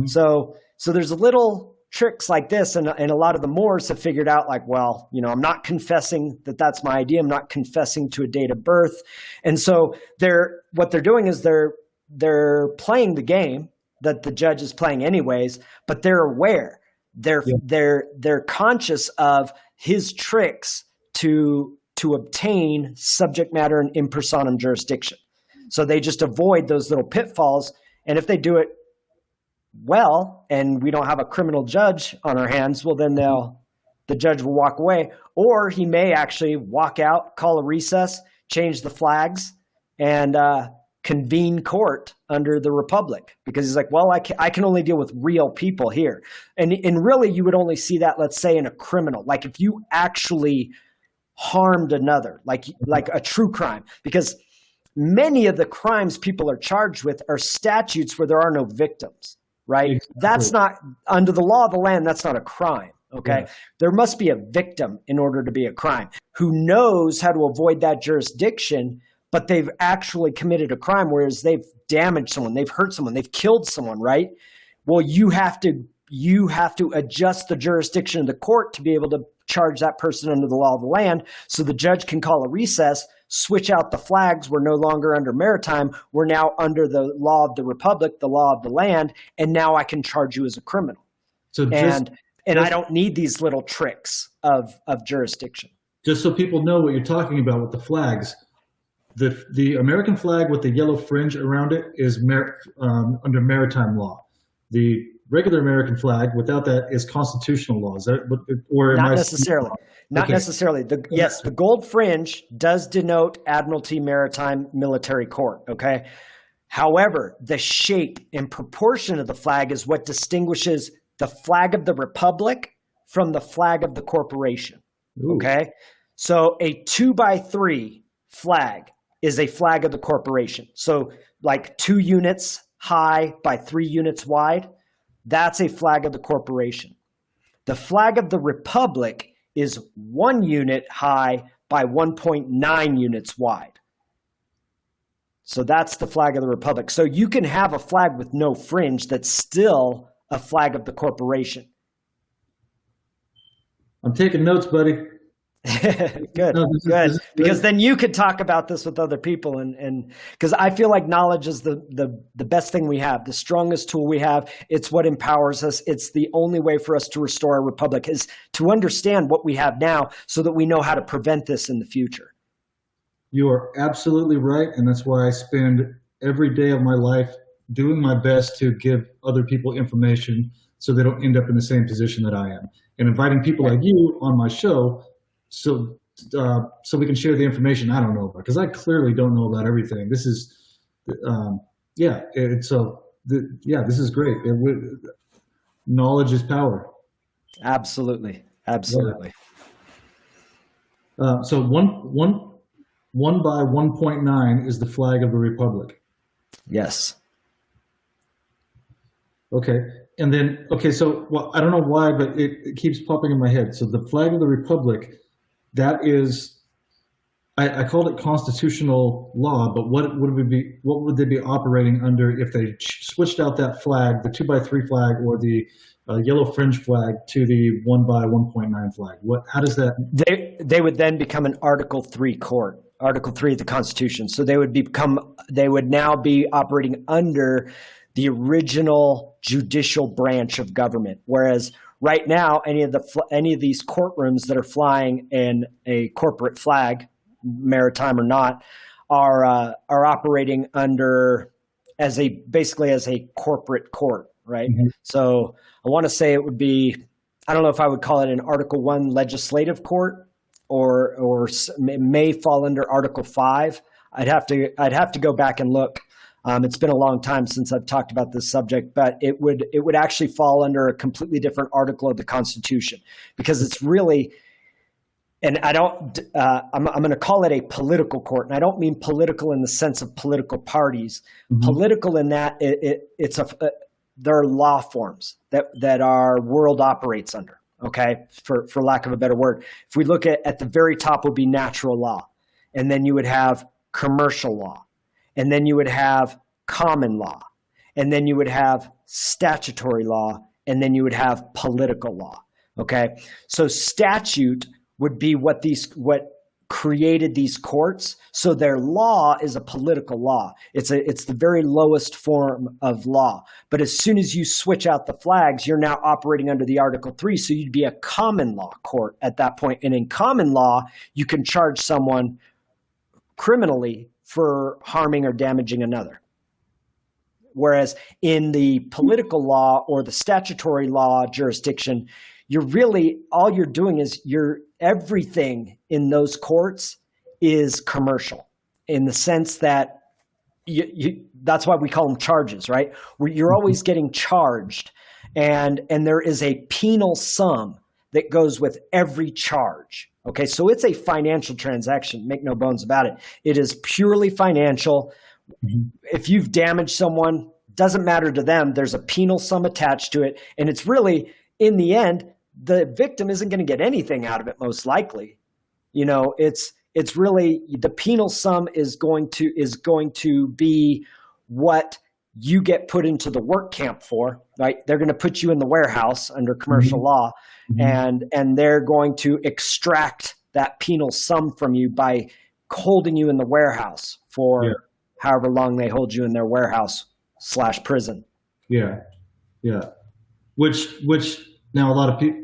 B: So there's a little tricks like this, and a lot of the Moors have figured out, like, well, I'm not confessing that that's my ID. I'm not confessing to a date of birth. And so what they're doing is they're playing the game that the judge is playing anyways, but they're aware. They're conscious of his tricks to obtain subject matter and in personam jurisdiction. So they just avoid those little pitfalls. And if they do it well, and we don't have a criminal judge on our hands, well, then the judge will walk away, or he may actually walk out, call a recess, change the flags, and convene court under the Republic, because he's like, well, I can only deal with real people here. And really, you would only see that, let's say, in a criminal, like if you actually harmed another, like a true crime, because many of the crimes people are charged with are statutes where there are no victims, right? Exactly. That's not, under the law of the land, that's not a crime. Okay. Yeah. There must be a victim in order to be a crime, who knows how to avoid that jurisdiction, but they've actually committed a crime, whereas they've damaged someone, they've hurt someone, they've killed someone, right? Well, you have to adjust the jurisdiction of the court to be able to charge that person under the law of the land. So the judge can call a recess, switch out the flags. We're no longer under maritime. We're now under the law of the Republic, the law of the land. And now I can charge you as a criminal. So and I don't need these little tricks of jurisdiction.
A: Just so people know what you're talking about with the flags, the American flag with the yellow fringe around it is under maritime law. The regular American flag without that is constitutional law. Is that what, or
B: not necessarily? Not okay. Necessarily. Yes, the gold fringe does denote Admiralty Maritime Military Court. Okay. However, the shape and proportion of the flag is what distinguishes the flag of the Republic from the flag of the corporation. Ooh. Okay. So a 2x3 flag is a flag of the corporation. So like 2 units high by 3 units wide, that's a flag of the corporation. The flag of the Republic is 1 unit high by 1.9 units wide. So that's the flag of the Republic. So you can have a flag with no fringe that's still a flag of the corporation.
A: I'm taking notes, buddy.
B: Good, good. Because then you could talk about this with other people, and because I feel like knowledge is the best thing we have, the strongest tool we have. It's what empowers us. It's the only way for us to restore our republic, is to understand what we have now so that we know how to prevent this in the future.
A: You are absolutely right, and that's why I spend every day of my life doing my best to give other people information so they don't end up in the same position that I am, and inviting people like you on my show so we can share the information I don't know about, because I clearly don't know about everything. This is, this is great. Knowledge is power.
B: Absolutely, absolutely.
A: Yeah. So one by 1.9 is the flag of the Republic.
B: Yes.
A: Okay. And then, so I don't know why, but it keeps popping in my head. So the flag of the Republic, that is, I called it constitutional law, but what would they be operating under if they switched out that flag, the 2x3 flag or the yellow fringe flag, to the 1 by 1.9 flag? How does that?
B: They would then become an Article 3 court, Article 3 of the Constitution. So they would now be operating under the original judicial branch of government, whereas right now, any of these courtrooms that are flying in a corporate flag, maritime or not, are operating under basically as a corporate court, right? Mm-hmm. So I want to say it would be, I don't know if I would call it an Article 1 legislative court, or it may fall under Article 5. I'd have to go back and look. It's been a long time since I've talked about this subject, but it would actually fall under a completely different article of the Constitution, because it's really, and I'm going to call it a political court, and I don't mean political in the sense of political parties. Mm-hmm. Political in that there are law forms that our world operates under. Okay, for lack of a better word, if we look at the very top would be natural law, and then you would have commercial law. And then you would have common law, and then you would have statutory law, and then you would have political law. Okay. So statute would be what created these courts, so their law is a political law. It's the very lowest form of law. But as soon as you switch out the flags, you're now operating under the Article 3, so you'd be a common law court at that point. And in common law, you can charge someone criminally for harming or damaging another. Whereas in the political law or the statutory law jurisdiction, all you're doing is everything in those courts is commercial, in the sense that that's why we call them charges, right? Where you're always getting charged, and there is a penal sum that goes with every charge. Okay, so it's a financial transaction, make no bones about it. It is purely financial. If you've damaged someone, doesn't matter to them. There's a penal sum attached to it, and it's really, in the end, the victim isn't going to get anything out of it, most likely. It's really, the penal sum is going to be what you get put into the work camp for, right? They're going to put you in the warehouse under commercial law, and they're going to extract that penal sum from you by holding you in the warehouse for however long they hold you in their warehouse/prison. Yeah.
A: Which now a lot of people,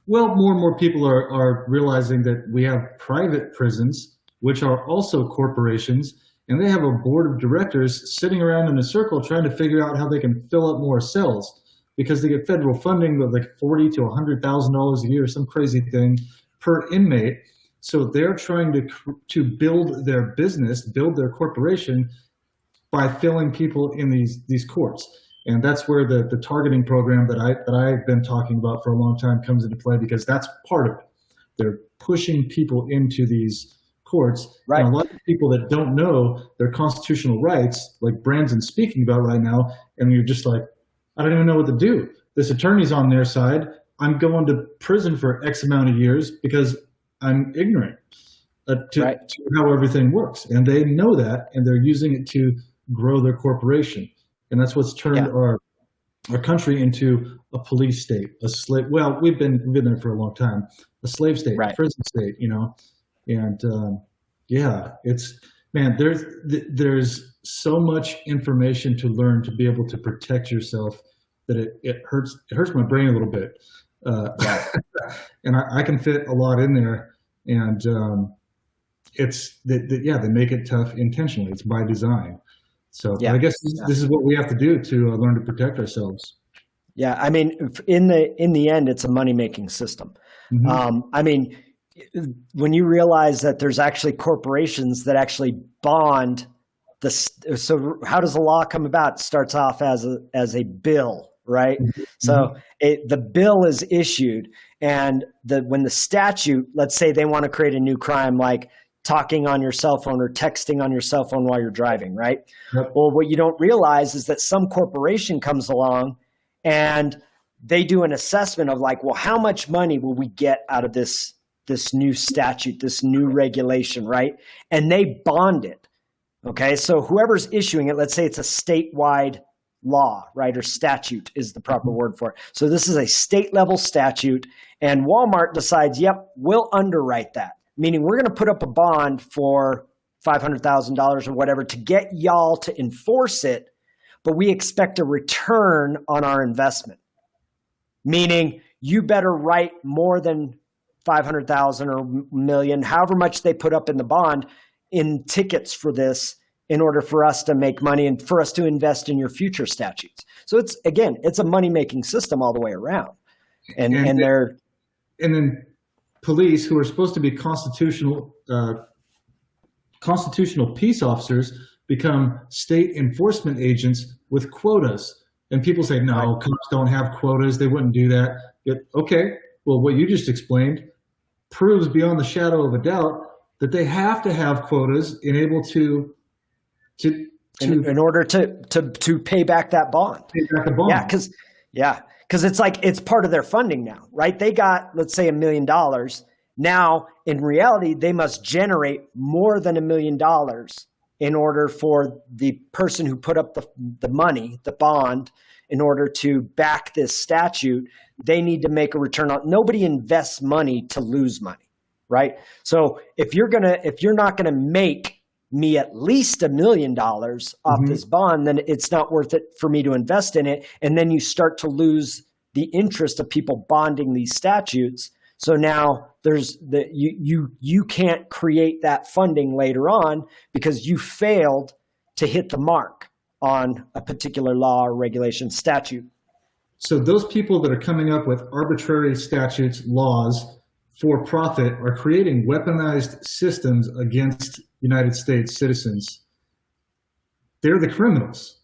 A: more and more people are realizing that we have private prisons, which are also corporations, and they have a board of directors sitting around in a circle trying to figure out how they can fill up more cells, because they get federal funding of like $40,000 to $100,000 a year, some crazy thing per inmate. So they're trying to build their business, build their corporation by filling people in these courts. And that's where the targeting program that I've been talking about for a long time comes into play, because that's part of it. They're pushing people into these courts.
B: Right.
A: And a lot of people that don't know their constitutional rights, like Brandon's speaking about right now, and you're just like, I don't even know what to do. This attorney's on their side. I'm going to prison for X amount of years because I'm ignorant to how everything works. And they know that, and they're using it to grow their corporation. And that's what's turned our country into a police state, a slave. Well, we've been there for a long time. A slave state, a prison state, and it's, man, there's so much information to learn to be able to protect yourself that it hurts my brain a little bit. And I can fit a lot in there, and they make it tough intentionally. It's by design. So I guess this is what we have to do to learn to protect ourselves.
B: Yeah, I mean, in the end, it's a money-making system. I mean, when you realize that there's actually corporations that actually bond this, so how does the law come about? It starts off as a bill, right? So the bill is issued, and when the statute, let's say they want to create a new crime like talking on your cell phone or texting on your cell phone while you're driving, right? Well, what you don't realize is that some corporation comes along and they do an assessment of like, well, how much money will we get out of this new statute, this new regulation, right? And they bond it, okay? So whoever's issuing it, let's say it's a statewide law, right? Or statute is the proper word for it. So this is a state level statute, and Walmart decides, yep, we'll underwrite that. Meaning we're going to put up a bond for $500,000 or whatever to get y'all to enforce it, but we expect a return on our investment. Meaning you better write more than 500,000 or million, however much they put up in the bond, in tickets for this in order for us to make money and for us to invest in your future statutes. So it's a money-making system all the way around. And
A: then police, who are supposed to be constitutional peace officers, become state enforcement agents with quotas. And people say, no, cops don't have quotas. They wouldn't do that. Okay, well, what you just explained proves beyond the shadow of a doubt that they have to have quotas in order to pay back that bond. Because it's like it's part of their funding now, right? They got, let's say, $1 million. Now, in reality, they must generate more than $1 million in order for the person who put up the money, the bond, in order to back this statute. They need to make a return on. Nobody invests money to lose money,
B: right? So if you're not gonna make me at least $1 million off this bond, then it's not worth it for me to invest in it. And then you start to lose the interest of people bonding these statutes. So now you can't create that funding later on because you failed to hit the mark on a particular law or regulation statute.
A: So those people that are coming up with arbitrary statutes, laws for profit are creating weaponized systems against United States citizens. They're the criminals.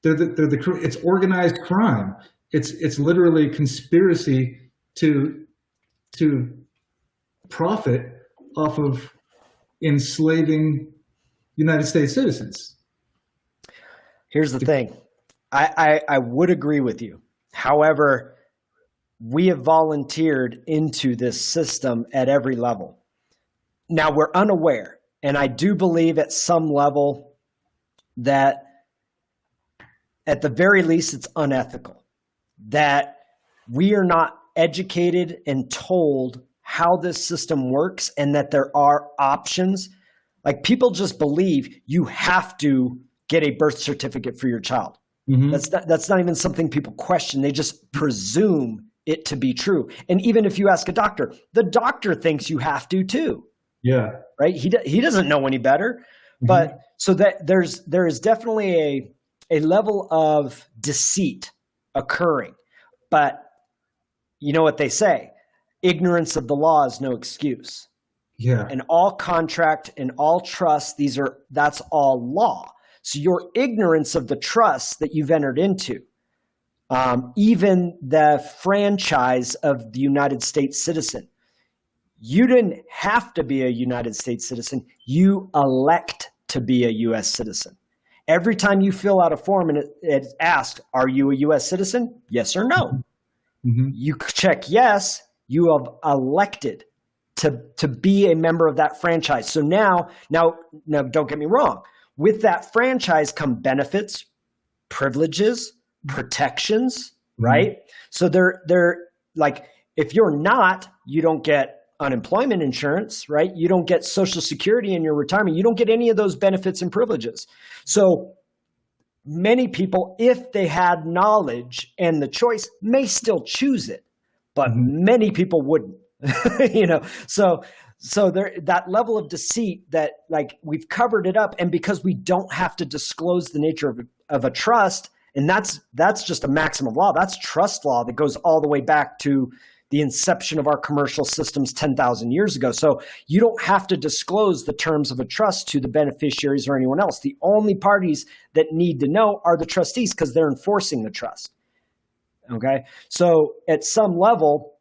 A: It's organized crime. It's literally conspiracy to profit off of enslaving United States citizens.
B: Here's the thing. I would agree with you. However, we have volunteered into this system at every level. Now we're unaware, and I do believe at some level that at the very least it's unethical, that we are not educated and told how this system works and that there are options. Like, people just believe you have to get a birth certificate for your child. That's not even something people question. They just presume it to be true. And even if you ask a doctor, the doctor thinks you have to too.
A: Yeah.
B: Right. He doesn't know any better. But so that there is definitely a level of deceit occurring. But you know what they say, ignorance of the law is no excuse.
A: Yeah.
B: And all contract and all trust, that's all law. So your ignorance of the trust that you've entered into, even the franchise of the United States citizen, you didn't have to be a United States citizen. You elect to be a U.S. citizen. Every time you fill out a form and it's asked, are you a U.S. citizen? Yes or no. You check yes, you have elected to be a member of that franchise. So now don't get me wrong. With that franchise come benefits, privileges, protections, right? So they're like, if you're not, you don't get unemployment insurance, right? You don't get Social Security in your retirement. You don't get any of those benefits and privileges. So many people, if they had knowledge and the choice, may still choose it, but many people wouldn't. So there, that level of deceit that, like, we've covered it up, and because we don't have to disclose the nature of a trust, and that's just a maxim of law. That's trust law that goes all the way back to the inception of our commercial systems 10,000 years ago. So you don't have to disclose the terms of a trust to the beneficiaries or anyone else. The only parties that need to know are the trustees because they're enforcing the trust. Okay. So at some level,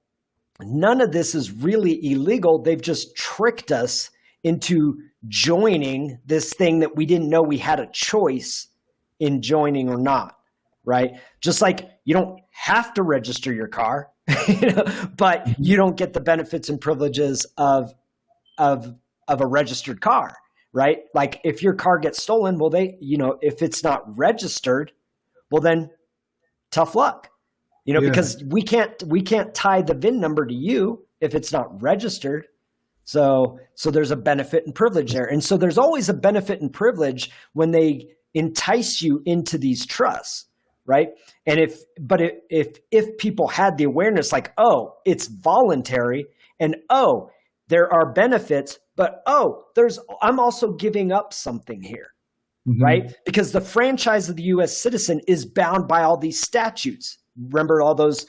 B: none of this is really illegal. They've just tricked us into joining this thing that we didn't know we had a choice in joining or not, right? Just like you don't have to register your car, but you don't get the benefits and privileges of a registered car, right? Like, if your car gets stolen, well, if it's not registered, well, then tough luck. Because we can't tie the VIN number to you if it's not registered. So there's a benefit and privilege there. And so there's always a benefit and privilege when they entice you into these trusts, right? And if people had the awareness, like, oh, it's voluntary, and oh, there are benefits, but I'm also giving up something here. Right? Because the franchise of the U.S. citizen is bound by all these statutes. Remember all those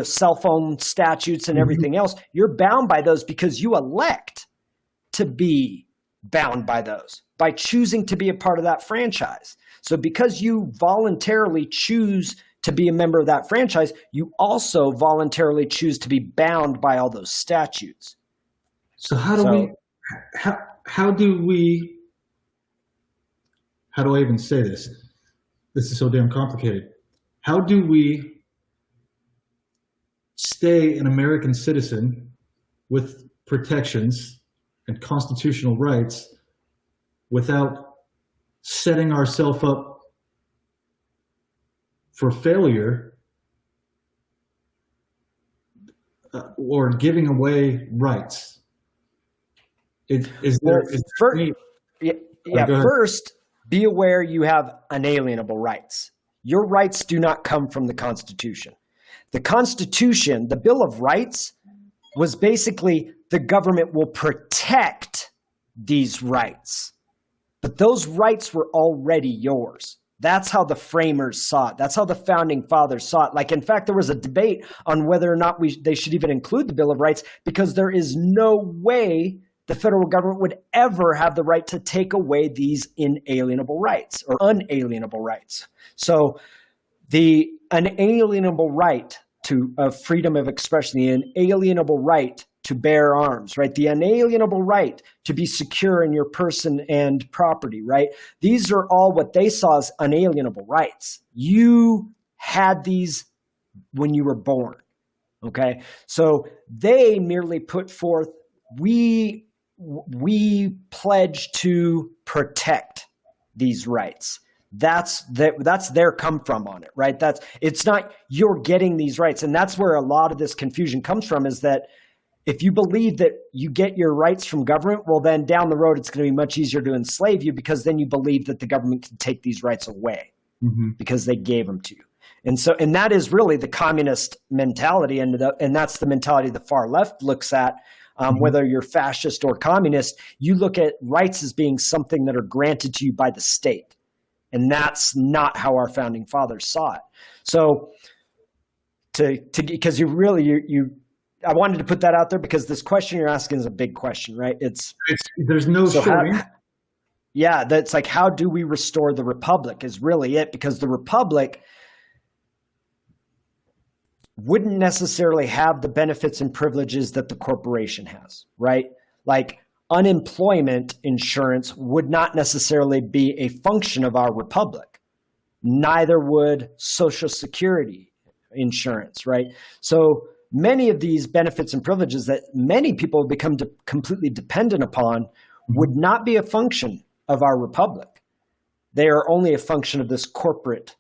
B: cell phone statutes and everything else? You're bound by those because you elect to be bound by those by choosing to be a part of that franchise. So because you voluntarily choose to be a member of that franchise, you also voluntarily choose to be bound by all those statutes.
A: So how do I even say this? This is so damn complicated. How do we stay an American citizen with protections and constitutional rights without setting ourselves up for failure or giving away rights? Is
B: Well,
A: there any?
B: yeah,
A: Go ahead.
B: first, be aware you have unalienable rights. Your rights do not come from the Constitution. The Constitution, the Bill of Rights, was basically the government will protect these rights. But those rights were already yours. That's how the framers saw it. That's how the founding fathers saw it. Like, in fact, there was a debate on whether or not they should even include the Bill of Rights, because there is no way the federal government would ever have the right to take away these inalienable rights or unalienable rights. So the unalienable right to freedom of expression, the inalienable right to bear arms, right? The unalienable right to be secure in your person and property, right? These are all what they saw as unalienable rights. You had these when you were born, okay? So they merely put forth, we pledge to protect these rights. That's their come from on it, right? It's not you're getting these rights. And that's where a lot of this confusion comes from, is that if you believe that you get your rights from government, well, then down the road, it's going to be much easier to enslave you, because then you believe that the government can take these rights away because they gave them to you. And that is really the communist mentality. And that's the mentality the far left looks at. Whether you're fascist or communist, you look at rights as being something that are granted to you by the state. And that's not how our founding fathers saw it. So because I wanted to put that out there, because this question you're asking is a big question, right?
A: There's no showing.
B: Yeah, that's like, how do we restore the republic is really it, because the republic wouldn't necessarily have the benefits and privileges that the corporation has, right? Like unemployment insurance would not necessarily be a function of our republic. Neither would Social Security insurance, right? So many of these benefits and privileges that many people have become completely dependent upon would not be a function of our republic. They are only a function of this corporate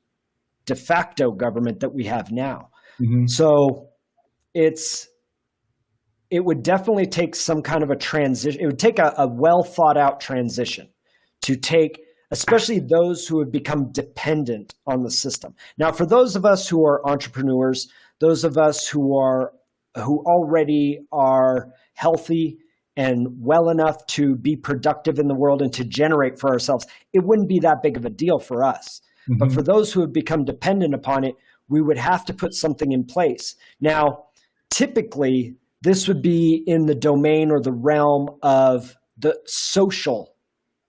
B: de facto government that we have now. So it would definitely take some kind of a transition. It would take a well thought out transition to take, especially those who have become dependent on the system. Now, for those of us who are entrepreneurs, those of us who already are healthy and well enough to be productive in the world and to generate for ourselves, it wouldn't be that big of a deal for us. But for those who have become dependent upon it, we would have to put something in place. Now, typically, this would be in the domain or the realm of the social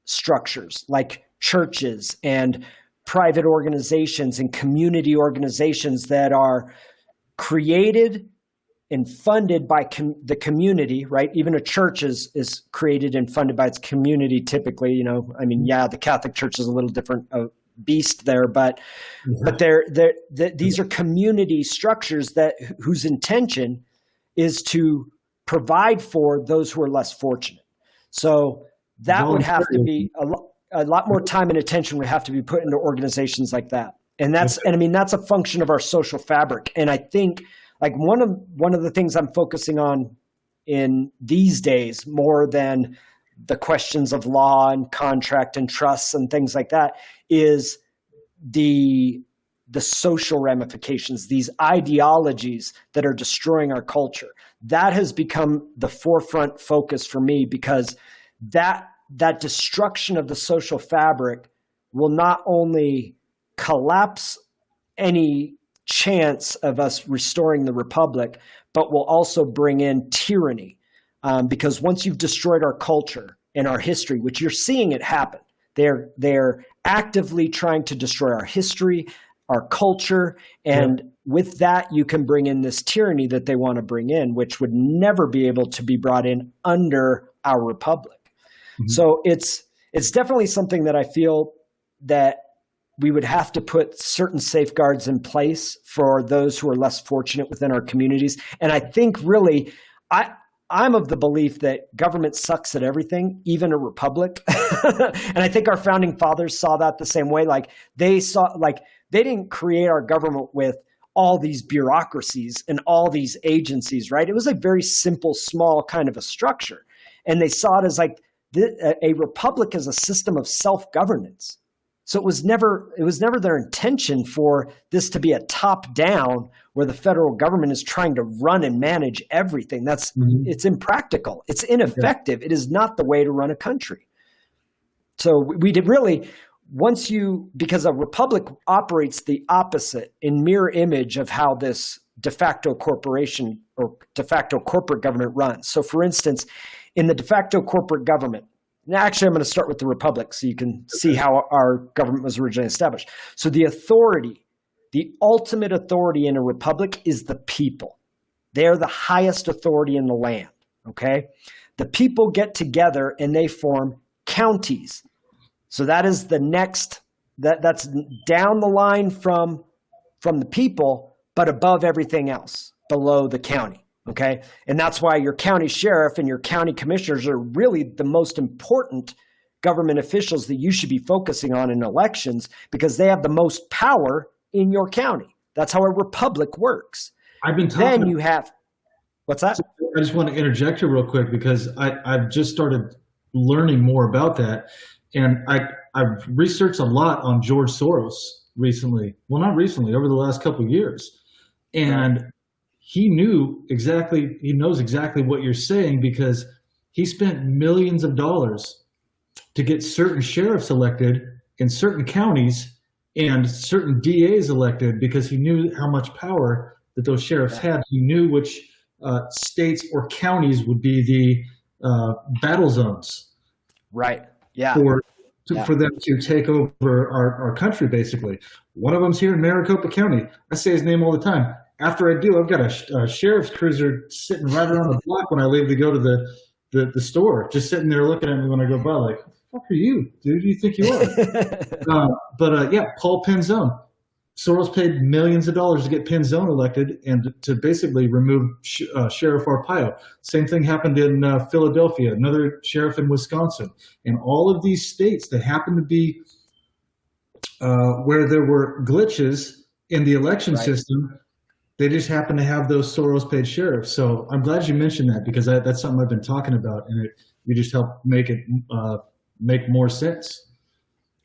B: structures, like churches and private organizations and community organizations that are created and funded by the community, right? Even a church is created and funded by its community typically. The Catholic Church is a little different beast there, but these are community structures whose intention is to provide for those who are less fortunate. So that would have to be a lot more time and attention would have to be put into organizations like that. And that's a function of our social fabric. And I think like one of the things I'm focusing on in these days, more than the questions of law and contract and trusts and things like that, is the social ramifications, these ideologies that are destroying our culture. That has become the forefront focus for me, because that destruction of the social fabric will not only collapse any chance of us restoring the republic, but will also bring in tyranny. Because once you've destroyed our culture and our history, which you're seeing it happen, they're actively trying to destroy our history, our culture, and with that, you can bring in this tyranny that they want to bring in, which would never be able to be brought in under our republic. So it's definitely something that I feel that we would have to put certain safeguards in place for those who are less fortunate within our communities. And I think really, I'm of the belief that government sucks at everything, even a republic. And I think our founding fathers saw that the same way. Like they didn't create our government with all these bureaucracies and all these agencies, right? It was a very simple, small kind of a structure. And they saw it as like a republic as a system of self-governance. So it was never their intention for this to be a top-down where the federal government is trying to run and manage everything. It's impractical. It's ineffective. Yeah. It is not the way to run a country. So we did really, because a republic operates the opposite in mirror image of how this de facto corporation or de facto corporate government runs. So for instance, in the de facto corporate government, now, actually, I'm going to start with the republic so you can see how our government was originally established. So the authority, the ultimate authority in a republic is the people. They're the highest authority in the land, okay? The people get together and they form counties. So that is the next, that's down the line from the people, but above everything else, below the county. Okay. And that's why your county sheriff and your county commissioners are really the most important government officials that you should be focusing on in elections because they have the most power in your county. That's how a republic works.
A: I've been talking.
B: Then you have, what's that?
A: I just want to interject you real quick because I've just started learning more about that. And I've researched a lot on George Soros recently. Well, not recently, over the last couple of years. And he knows exactly what you're saying because he spent millions of dollars to get certain sheriffs elected in certain counties and certain DAs elected because he knew how much power that those sheriffs had. He knew which states or counties would be the battle zones.
B: Right. Yeah.
A: For them to take over our country, basically. One of them's here in Maricopa County. I say his name all the time. After I do, I've got a sheriff's cruiser sitting right around the block when I leave to go to the store, just sitting there looking at me when I go by like, what are you, dude? Who do you think you are? Paul Penzone. Soros paid millions of dollars to get Penzone elected and to basically remove Sheriff Arpaio. Same thing happened in Philadelphia, another sheriff in Wisconsin. And all of these states that happen to be where there were glitches in the election system, they just happen to have those Soros-paid sheriffs. So I'm glad you mentioned that because that's something I've been talking about, and you just helped make it make more sense.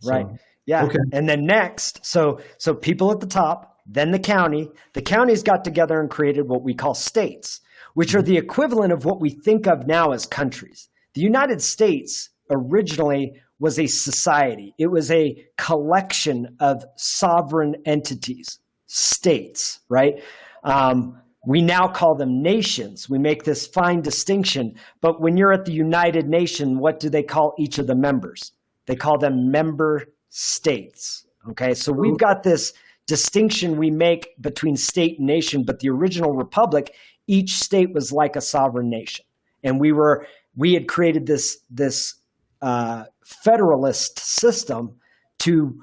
B: Right. So, yeah. Okay. And then next, so people at the top, then the county. The counties got together and created what we call states, which are the equivalent of what we think of now as countries. The United States originally was a society. It was a collection of sovereign entities. States, right? We now call them nations. We make this fine distinction. But when you're at the United Nations, what do they call each of the members? They call them member states. Okay, so we've got this distinction we make between state and nation, but the original republic, each state was like a sovereign nation. And we had created this federalist system to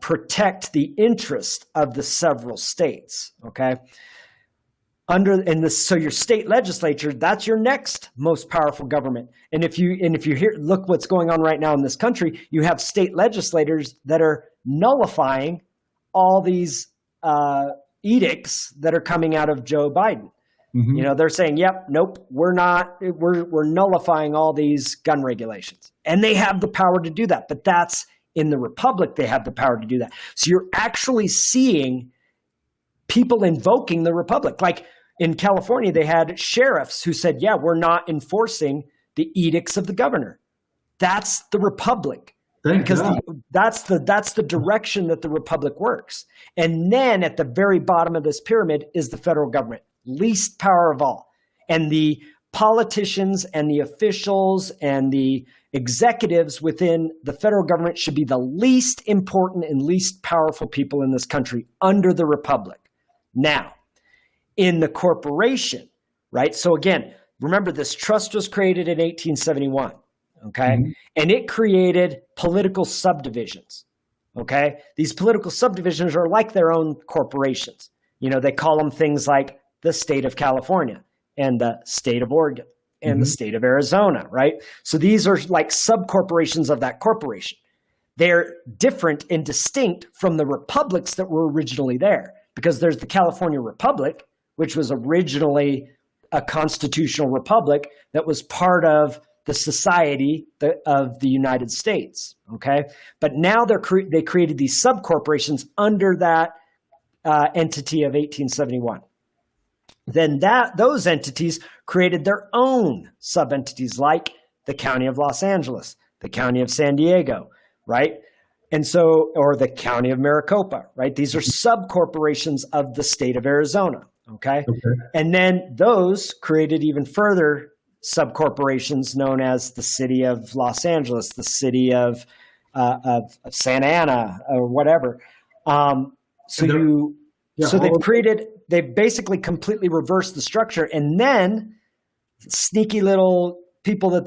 B: protect the interest of the several states, okay? So your state legislature, that's your next most powerful government. And if you look what's going on right now in this country, you have state legislators that are nullifying all these edicts that are coming out of Joe Biden. Mm-hmm. You know, they're saying, "Yep, nope, we're nullifying all these gun regulations," and they have the power to do that. But that's in the republic, they have the power to do that. So you're actually seeing people invoking the republic. Like in California, they had sheriffs who said, yeah, we're not enforcing the edicts of the governor. That's the republic. Because that's the direction that the republic works. And then at the very bottom of this pyramid is the federal government, least power of all. And the politicians and the officials and the executives within the federal government should be the least important and least powerful people in this country under the republic. Now, in the corporation, right? So again, remember this trust was created in 1871, okay? Mm-hmm. And it created political subdivisions, okay? These political subdivisions are like their own corporations. You know, they call them things like the state of California and the state of Oregon and mm-hmm. the state of Arizona, right? So these are like sub-corporations of that corporation. They're different and distinct from the republics that were originally there because there's the California Republic, which was originally a constitutional republic that was part of the society of the United States. Okay, but now they created these subcorporations under that entity of 1871. Then those entities created their own sub-entities, like the County of Los Angeles, the County of San Diego, right? And so, or the County of Maricopa, right? These are subcorporations of the state of Arizona, okay? And then those created even further subcorporations known as the City of Los Angeles, the City of Santa Ana, or whatever. They've basically completely reversed the structure. And then, sneaky little people that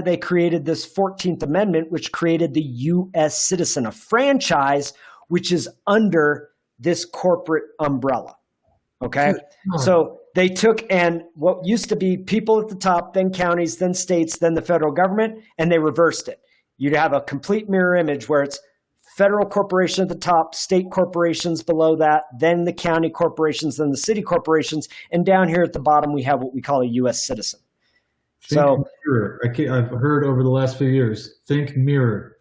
B: they created this 14th Amendment, which created the U.S. citizen, a franchise, which is under this corporate umbrella. Okay. So they took, and what used to be people at the top, then counties, then states, then the federal government, and they reversed it. You'd have a complete mirror image where it's federal corporation at the top, state corporations below that, then the county corporations, then the city corporations, and down here at the bottom we have what we call a U.S. citizen.
A: Think mirror. I've heard over the last few years. Think mirror.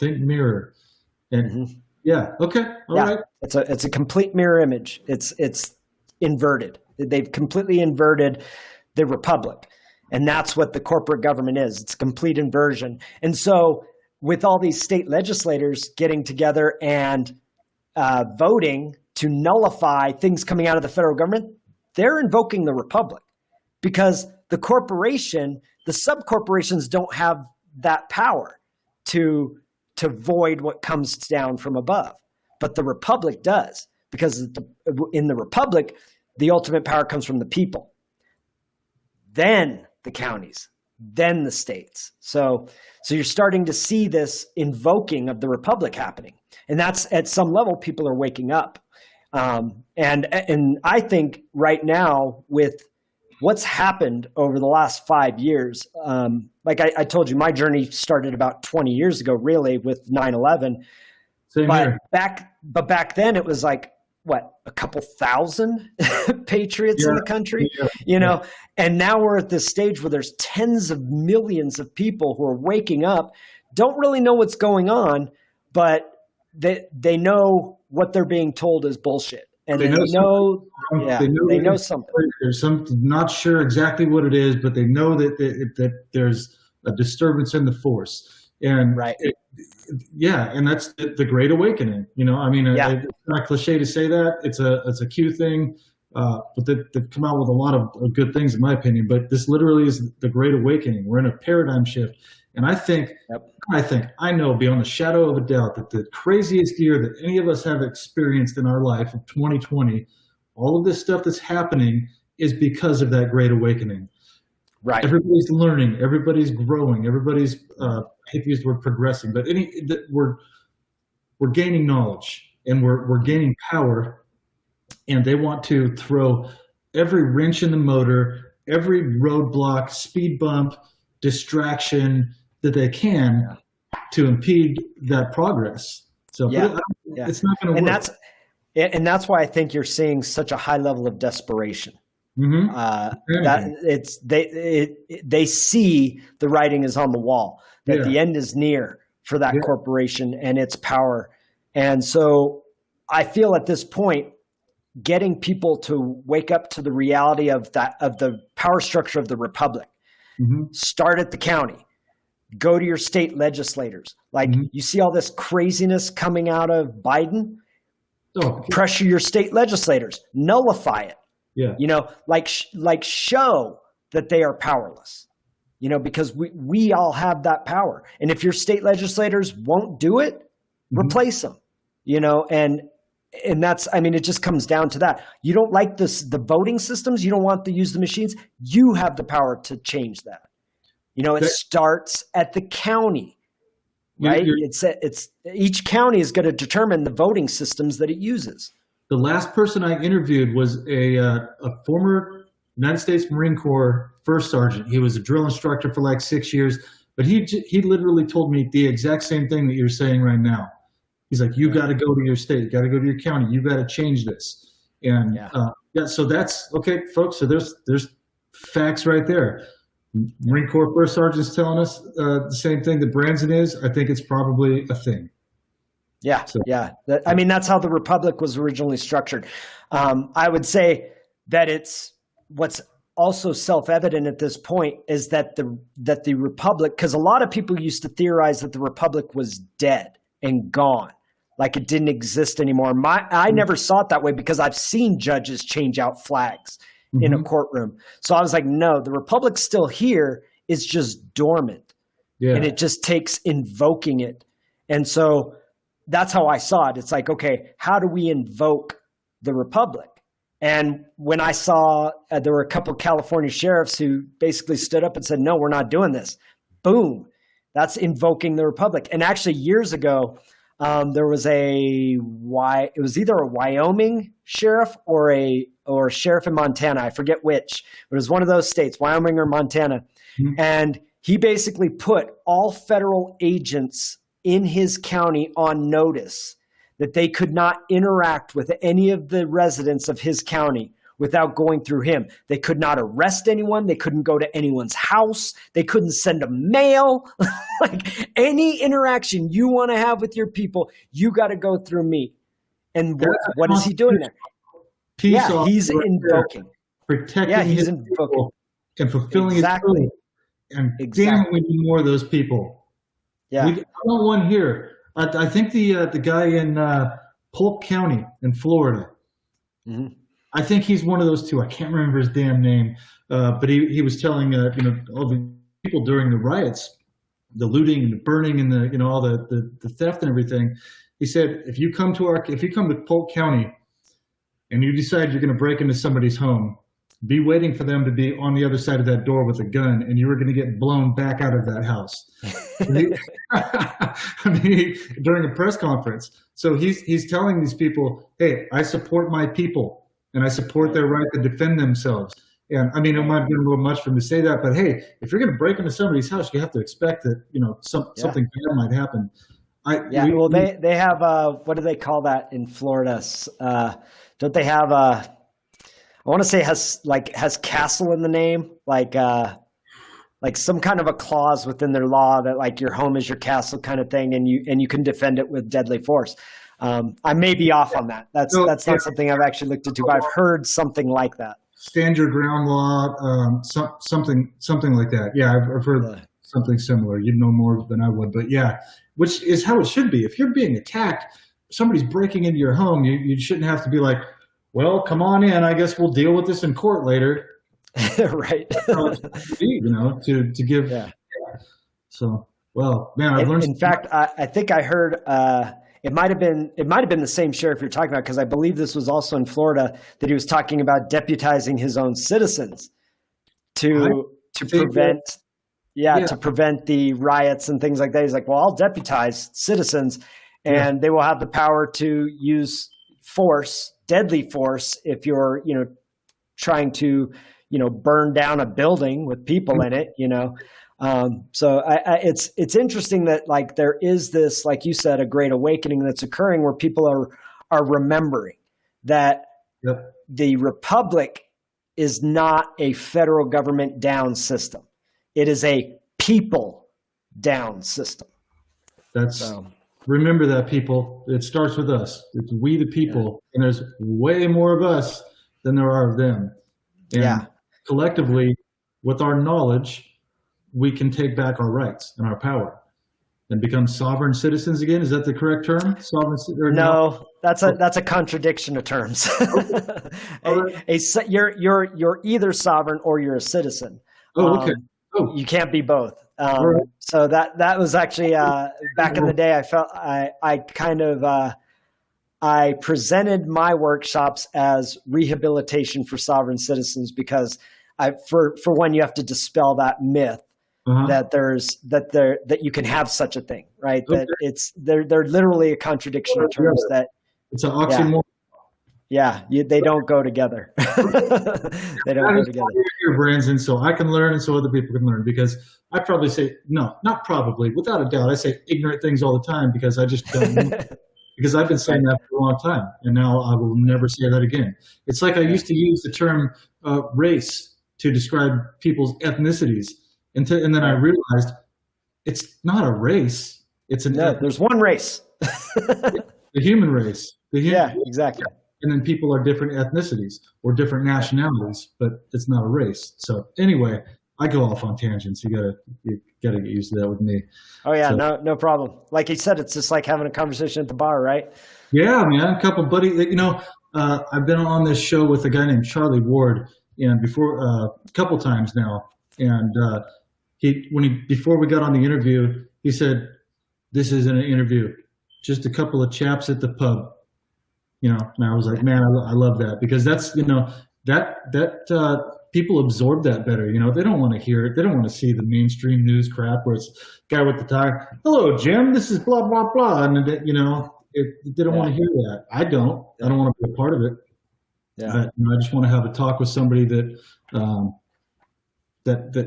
A: And yeah, okay, all right.
B: It's a complete mirror image. It's inverted. They've completely inverted the republic, and that's what the corporate government is. It's a complete inversion. And so, with all these state legislators getting together and voting to nullify things coming out of the federal government, they're invoking the republic, because the subcorporations don't have that power to void what comes down from above. But the republic does, because in the republic, the ultimate power comes from the people, then the counties, then the states. So you're starting to see this invoking of the republic happening. And that's, at some level, people are waking up. And I think right now, with what's happened over the last 5 years, like I told you, my journey started about 20 years ago, really, with 9/11. But back then it was like, what, a couple thousand patriots in the country, and now we're at this stage where there's tens of millions of people who are waking up, don't really know what's going on, but they know what they're being told is bullshit. And they know something.
A: There's something, not sure exactly what it is, but they know that there's a disturbance in the force. And and that's the Great Awakening. I mean, it's not cliche to say that. It's a cute thing, but they've come out with a lot of good things, in my opinion. But this literally is the Great Awakening. We're in a paradigm shift, and I know beyond a shadow of a doubt that the craziest year that any of us have experienced in our life of 2020, all of this stuff that's happening is because of that Great Awakening. Right. Everybody's learning. Everybody's growing. Everybody's I hate to use the word progressing, but we're gaining knowledge, and we're gaining power, and they want to throw every wrench in the motor, every roadblock, speed bump, distraction that they can to impede that progress. So it's not going to work.
B: And that's why I think you're seeing such a high level of desperation. They see the writing is on the wall, that the end is near for that corporation and its power. And so I feel at this point, getting people to wake up to the reality of the power structure of the republic. Start at the county, go to your state legislators. Like you see all this craziness coming out of Biden, pressure your state legislators, nullify it. Like show that they are powerless, because we all have that power. And if your state legislators won't do it, replace them, and that's, I mean, it just comes down to that. You don't like the voting systems. You don't want to use the machines. You have the power to change that. It starts at the county, right? It's each county is going to determine the voting systems that it uses.
A: The last person I interviewed was a former United States Marine Corps first sergeant. He was a drill instructor for like 6 years, but he literally told me the exact same thing that you're saying right now. He's like, you got to go to your state, you got to go to your county, you got to change this. And
B: Yeah.
A: so that's okay, folks. So there's facts right there. Marine Corps First Sergeant's telling us the same thing that Branson is. I think it's probably a thing.
B: Yeah,
A: So,
B: yeah. I mean, that's how the Republic was originally structured. I would say that it's what's also self-evident at this point is that the Republic, because a lot of people used to theorize that the Republic was dead and gone, like it didn't exist anymore. I never saw it that way because I've seen judges change out flags in a courtroom. So I was like, no, the Republic's still here. It's just dormant.
A: yeah.
B: And it just takes invoking it. And so that's how I saw it. It's like, okay, how do we invoke the Republic? And when I saw there were a couple of California sheriffs who basically stood up and said, no, we're not doing this. Boom. That's invoking the Republic. And actually years ago, there was it was either a Wyoming sheriff or a sheriff in Montana. I forget which. It was one of those states, Wyoming or Montana. Mm-hmm. And he basically put all federal agents in his county on notice that they could not interact with any of the residents of his county without going through him. They could not arrest anyone. They couldn't go to anyone's house. They couldn't send a mail. Like any interaction you want to have with your people, you got to go through me. And what is he doing there? Yeah, he's invoking.
A: Protecting
B: he's
A: his
B: invoking.
A: People and fulfilling his purpose. And damn, we need more of those people.
B: Yeah.
A: I don't want here. I think the guy in Polk County in Florida, I think he's one of those two. I can't remember his damn name, but he was telling all the people during the riots, the looting and the burning and the all the theft and everything. He said if you come to Polk County and you decide you're going to break into somebody's home, be waiting for them to be on the other side of that door with a gun, and you were going to get blown back out of that house. I mean, during a press conference. So he's telling these people, hey, I support my people, and I support their right to defend themselves. And I mean, it might be a little much for him to say that, but hey, if you're going to break into somebody's house, you have to expect that something bad might happen.
B: They have what do they call that in Florida? Don't they have I want to say has castle in the name, like some kind of a clause within their law that like your home is your castle kind of thing, and you can defend it with deadly force. I may be off on that. That's not something I've actually looked into, but I've heard something like that. Stand your ground
A: law, something like that. Yeah, I've heard something similar. You'd know more than I would, but yeah, which is how it should be. If you're being attacked, somebody's breaking into your home, you shouldn't have to be like, well, come on in. I guess we'll deal with this in court later.
B: Right.
A: To give. Yeah. So, well, man, I've learned.
B: In fact, I think I heard it might have been the same sheriff you're talking about, because I believe this was also in Florida, that he was talking about deputizing his own citizens to prevent the riots and things like that. He's like, well, I'll deputize citizens, and they will have the power to use force, deadly force, if you're trying to burn down a building with people in it. So it's interesting that like there is this, like you said, a great awakening that's occurring where people are remembering that the Republic is not a federal government down system. It is a people down system.
A: Remember that, people. It starts with us. It's we the people, and there's way more of us than there are of them. And collectively, with our knowledge, we can take back our rights and our power and become sovereign citizens again. Is that the correct term?
B: No, that's a contradiction of terms. You're either sovereign or you're a citizen.
A: Oh, okay.
B: You can't be both. So that was actually back in the day. I felt I presented my workshops as rehabilitation for sovereign citizens, because for one, you have to dispel that myth that you can have such a thing, right? Okay. That they're literally a contradiction of terms. That
A: it's an oxymoron.
B: They don't go together. They don't go together.
A: Your brains, and so I can learn, and so other people can learn. Because I probably say no, not probably, without a doubt, I say ignorant things all the time because I just don't know. because I've been saying that for a long time, and now I will never say that again. It's like I used to use the term race to describe people's ethnicities, and then I realized it's not a race. It's
B: there's one race.
A: The human race.
B: Yeah, exactly.
A: And then people are different ethnicities or different nationalities, but it's not a race. So anyway, I go off on tangents. You gotta get used to that with me.
B: Oh yeah,
A: so,
B: no problem. Like you said, it's just like having a conversation at the bar, right?
A: Yeah, man. A couple buddies. I've been on this show with a guy named Charlie Ward, and before a couple times now. And before we got on the interview, he said, "This isn't an interview, just a couple of chaps at the pub." And I was like, man, I love that, because that's, that people absorb that better. They don't want to hear it. They don't want to see the mainstream news crap where it's guy with the tie. Hello, Jim. This is blah, blah, blah. And, they don't want to hear that. I don't want to be a part of it.
B: Yeah.
A: But, I just want to have a talk with somebody that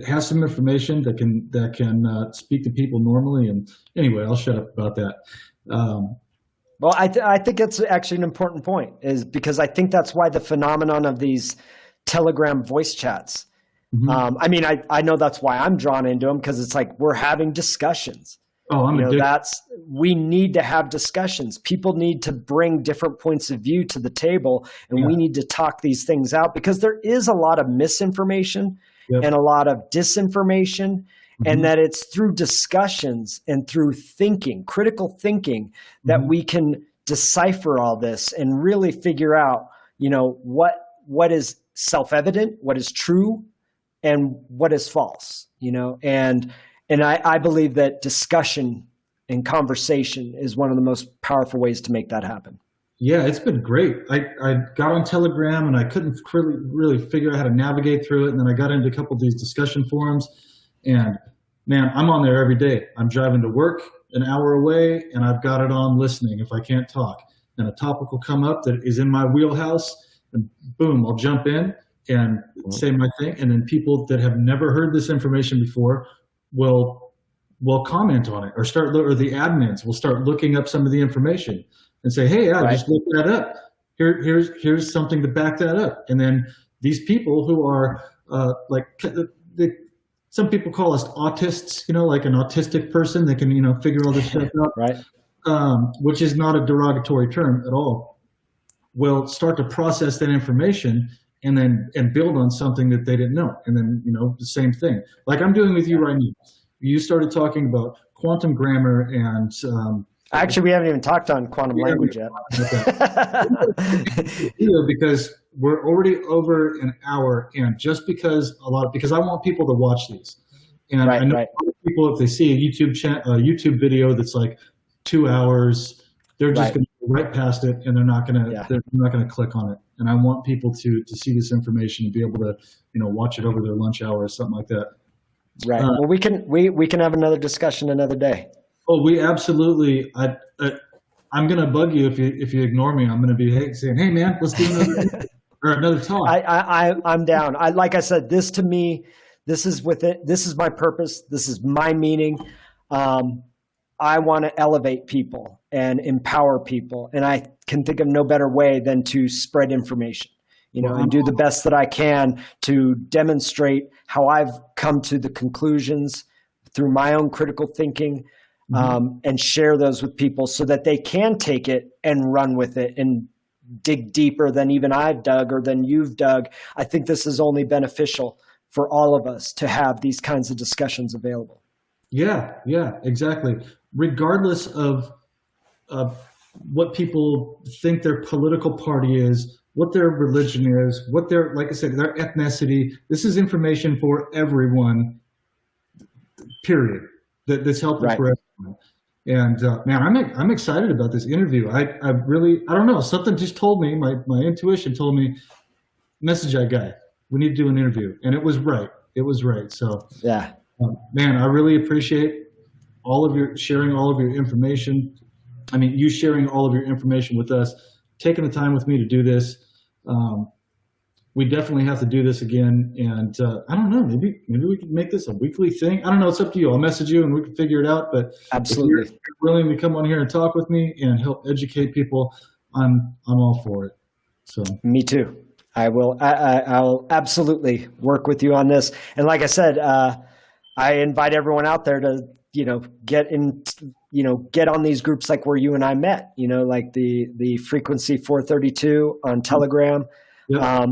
A: has some information that can speak to people normally. And anyway, I'll shut up about that.
B: Well, I think it's actually an important point, is because I think that's why the phenomenon of these Telegram voice chats.
A: Mm-hmm.
B: I know that's why I'm drawn into them, because it's like we're having discussions.
A: Oh,
B: we need to have discussions. People need to bring different points of view to the table, and we need to talk these things out, because there is a lot of misinformation and a lot of disinformation. And that it's through discussions and through thinking, critical thinking, that we can decipher all this and really figure out, what is self-evident, what is true, and what is false, And I believe that discussion and conversation is one of the most powerful ways to make that happen.
A: Yeah, it's been great. I got on Telegram and I couldn't really figure out how to navigate through it. And then I got into a couple of these discussion forums. And man, I'm on there every day. I'm driving to work an hour away, and I've got it on listening if I can't talk. And a topic will come up that is in my wheelhouse, and boom, I'll jump in and say my thing. And then people that have never heard this information before will comment on it, or the admins will start looking up some of the information and say, hey, I just looked that up. Here's something to back that up. And then these people who are some people call us autists, like an autistic person that can, figure all this stuff out,
B: right?
A: Which is not a derogatory term at all, will start to process that information and build on something that they didn't know. And then, the same thing, like I'm doing with you right now. You started talking about quantum grammar and
B: actually, we haven't even talked on quantum language yet.
A: Because we're already over an hour, and just because I want people to watch these, and I know people, if they see a YouTube video that's like 2 hours, they're just going to go right past it, and they're not going to click on it. And I want people to see this information and be able to watch it over their lunch hour or something like that.
B: Right. Well, we can have another discussion another day.
A: Oh, we absolutely. I'm going to bug you if you ignore me. I'm going to be saying, "Hey, man, let's do another talk."
B: I'm down. Like I said, this to me, this is my purpose. This is my meaning. I want to elevate people and empower people, and I can think of no better way than to spread information, and do the best that I can to demonstrate how I've come to the conclusions through my own critical thinking. And share those with people so that they can take it and run with it and dig deeper than even I've dug or than you've dug. I think this is only beneficial for all of us to have these kinds of discussions available. Yeah,
A: exactly. Regardless of what people think their political party is, what their religion is, what their, like I said, their ethnicity, this is information for everyone, period. That's helpful for everyone. And man, I'm excited about this interview. I don't know. Something just told me, my intuition told me, message that guy. We need to do an interview, and it was right. So
B: yeah,
A: man, I really appreciate sharing all of your information. I mean, you sharing all of your information with us, taking the time with me to do this. we definitely have to do this again. And I don't know, maybe we could make this a weekly thing. I don't know. It's up to you. I'll message you and we can figure it out. But
B: Absolutely.
A: if you're willing to come on here and talk with me and help educate people, I'm all for it. So
B: me too. I will. I'll absolutely work with you on this. And like I said, I invite everyone out there to get in. Get on these groups like where you and I met. Like the Frequency 432 on Telegram.
A: yeah.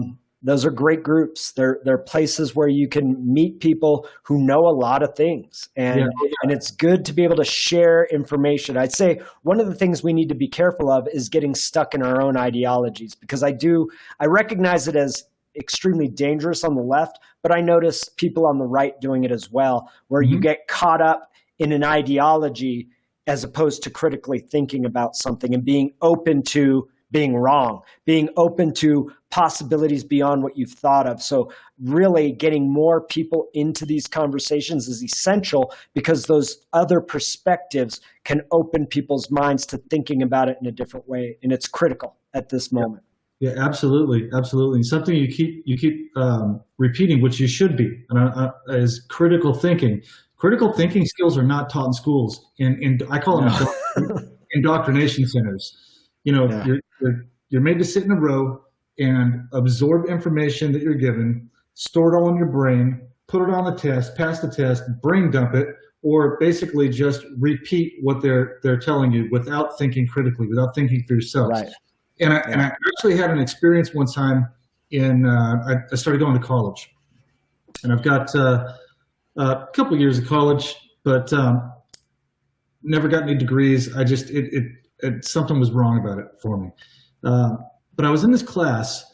B: Those are great groups. They're places where you can meet people who know a lot of things, and it's good to be able to share information. I'd say one of the things we need to be careful of is getting stuck in our own ideologies, because I recognize it as extremely dangerous on the left, but I notice people on the right doing it as well, where you get caught up in an ideology as opposed to critically thinking about something and being open to being wrong, being open to possibilities beyond what you've thought of. So really getting more people into these conversations is essential, because those other perspectives can open people's minds to thinking about it in a different way. And it's critical at this moment.
A: Yeah, absolutely. Absolutely. Something you keep repeating, which you should be, is critical thinking. Critical thinking skills are not taught in schools. And I call them indoctrination centers. You're made to sit in a row and absorb information that you're given, store it all in your brain, put it on the test, pass the test, brain dump it, or basically just repeat what they're telling you without thinking critically, without thinking for yourself.
B: Right.
A: And I actually had an experience one time I started going to college, and I've got a couple of years of college, but never got any degrees. I just something was wrong about it for me. But I was in this class,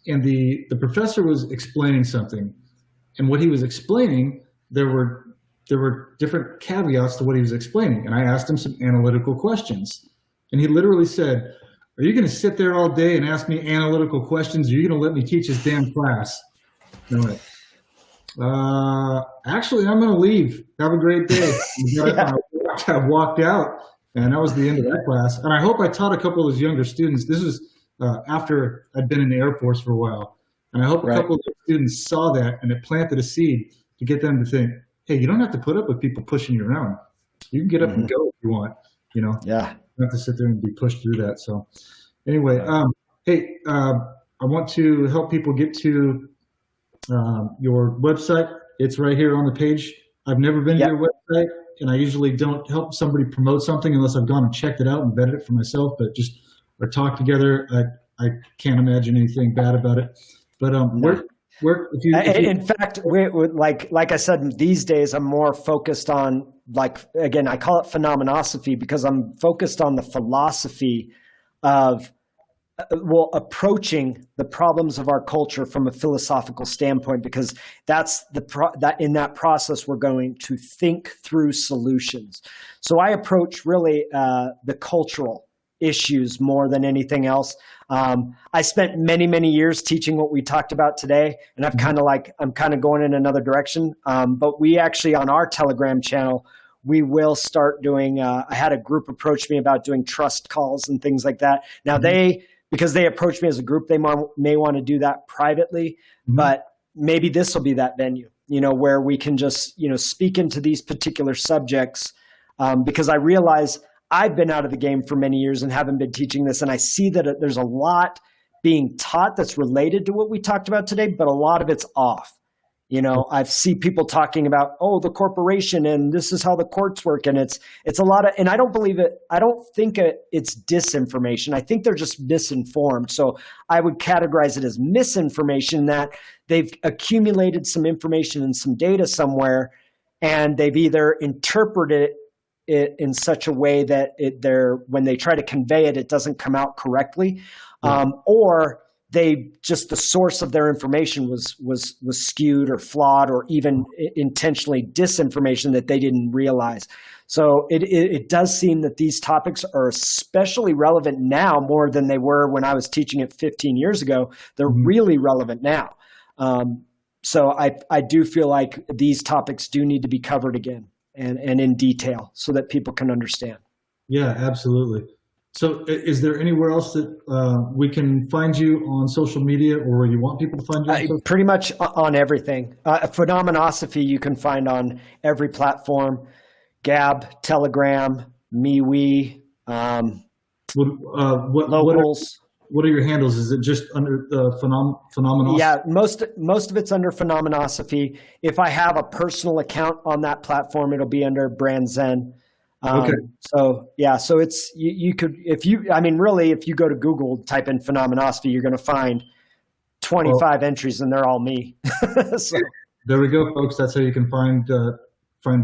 A: and the professor was explaining something, and what he was explaining, there were different caveats to what he was explaining, and I asked him some analytical questions, and he literally said, "Are you going to sit there all day and ask me analytical questions, or are you going to let me teach this damn class?" And I went, "Actually, I'm going to leave. Have a great day." I walked out, and that was the end of that class. And I hope I taught a couple of those younger students. This was after I'd been in the Air Force for a while. And I hope a couple of the students saw that, and it planted a seed to get them to think, hey, you don't have to put up with people pushing you around. You can get up and go if you want, Yeah. You don't have to sit there and be pushed through that. So anyway, hey, I want to help people get to your website. It's right here on the page. I've never been to your website, and I usually don't help somebody promote something unless I've gone and checked it out and vetted it for myself, but just or talk together. I can't imagine anything bad about it. But
B: in fact, like I said, these days I'm more focused on, again, I call it phenomenosophy, because I'm focused on the philosophy of approaching the problems of our culture from a philosophical standpoint, because that's that in that process we're going to think through solutions. So I approach really the cultural issues more than anything else. I spent many years teaching what we talked about today, and I'm kind of going in another direction. But we actually, on our Telegram channel, we will start doing. I had a group approach me about doing trust calls and things like that. Now because they approached me as a group, they may want to do that privately, but maybe this will be that venue, where we can just, speak into these particular subjects, because I realize I've been out of the game for many years and haven't been teaching this, and I see that there's a lot being taught that's related to what we talked about today, but a lot of it's off. I've seen people talking about, the corporation and this is how the courts work. And it's a lot of, and I don't believe it. I don't think it's disinformation. I think they're just misinformed. So I would categorize it as misinformation, that they've accumulated some information and some data somewhere, and they've either interpreted it in such a way that when they try to convey it, it doesn't come out correctly. Or the source of their information was skewed or flawed, or even intentionally disinformation that they didn't realize. So it does seem that these topics are especially relevant now, more than they were when I was teaching it 15 years ago. They're really relevant now. So I do feel like these topics do need to be covered again and in detail so that people can understand.
A: Yeah, absolutely. So is there anywhere else that we can find you on social media, or where you want people to find you on social?
B: Pretty much on everything. Phenomenosophy you can find on every platform: Gab, Telegram, MeWe, Locals.
A: What are your handles? Is it just under Phenomenosophy?
B: Yeah, most of it's under Phenomenosophy. If I have a personal account on that platform, it'll be under Brand Zen.
A: Okay.
B: So yeah, so it's you could, if you, I mean, really, if you go to Google, type in Phenomenosophy, you're going to find 25 entries, and they're all me. So
A: there we go, folks. That's how you can find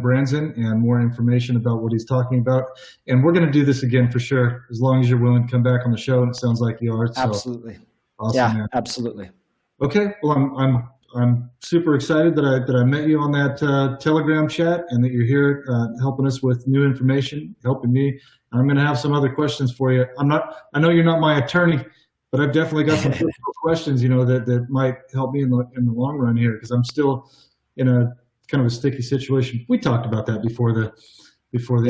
A: Branson and more information about what he's talking about. And we're going to do this again for sure, as long as you're willing to come back on the show. And it sounds like you are. So
B: absolutely.
A: Awesome,
B: yeah,
A: man.
B: absolutely.
A: Okay. Well, I'm super excited that I met you on that Telegram chat, and that you're here helping us with new information, helping me. I'm going to have some other questions for you. I know you're not my attorney, but I've definitely got some personal questions, that might help me in the long run here, because I'm still in a kind of a sticky situation. We talked about that before the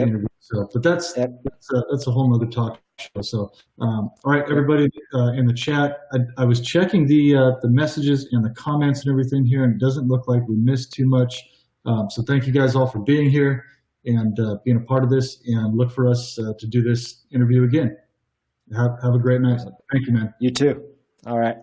A: interview. So, but that's a whole nother talk show. So, all right, everybody in the chat, I was checking the messages and the comments and everything here, and it doesn't look like we missed too much. So thank you guys all for being here and being a part of this, and look for us to do this interview again. Have a great night. Thank you, man.
B: You too. All right.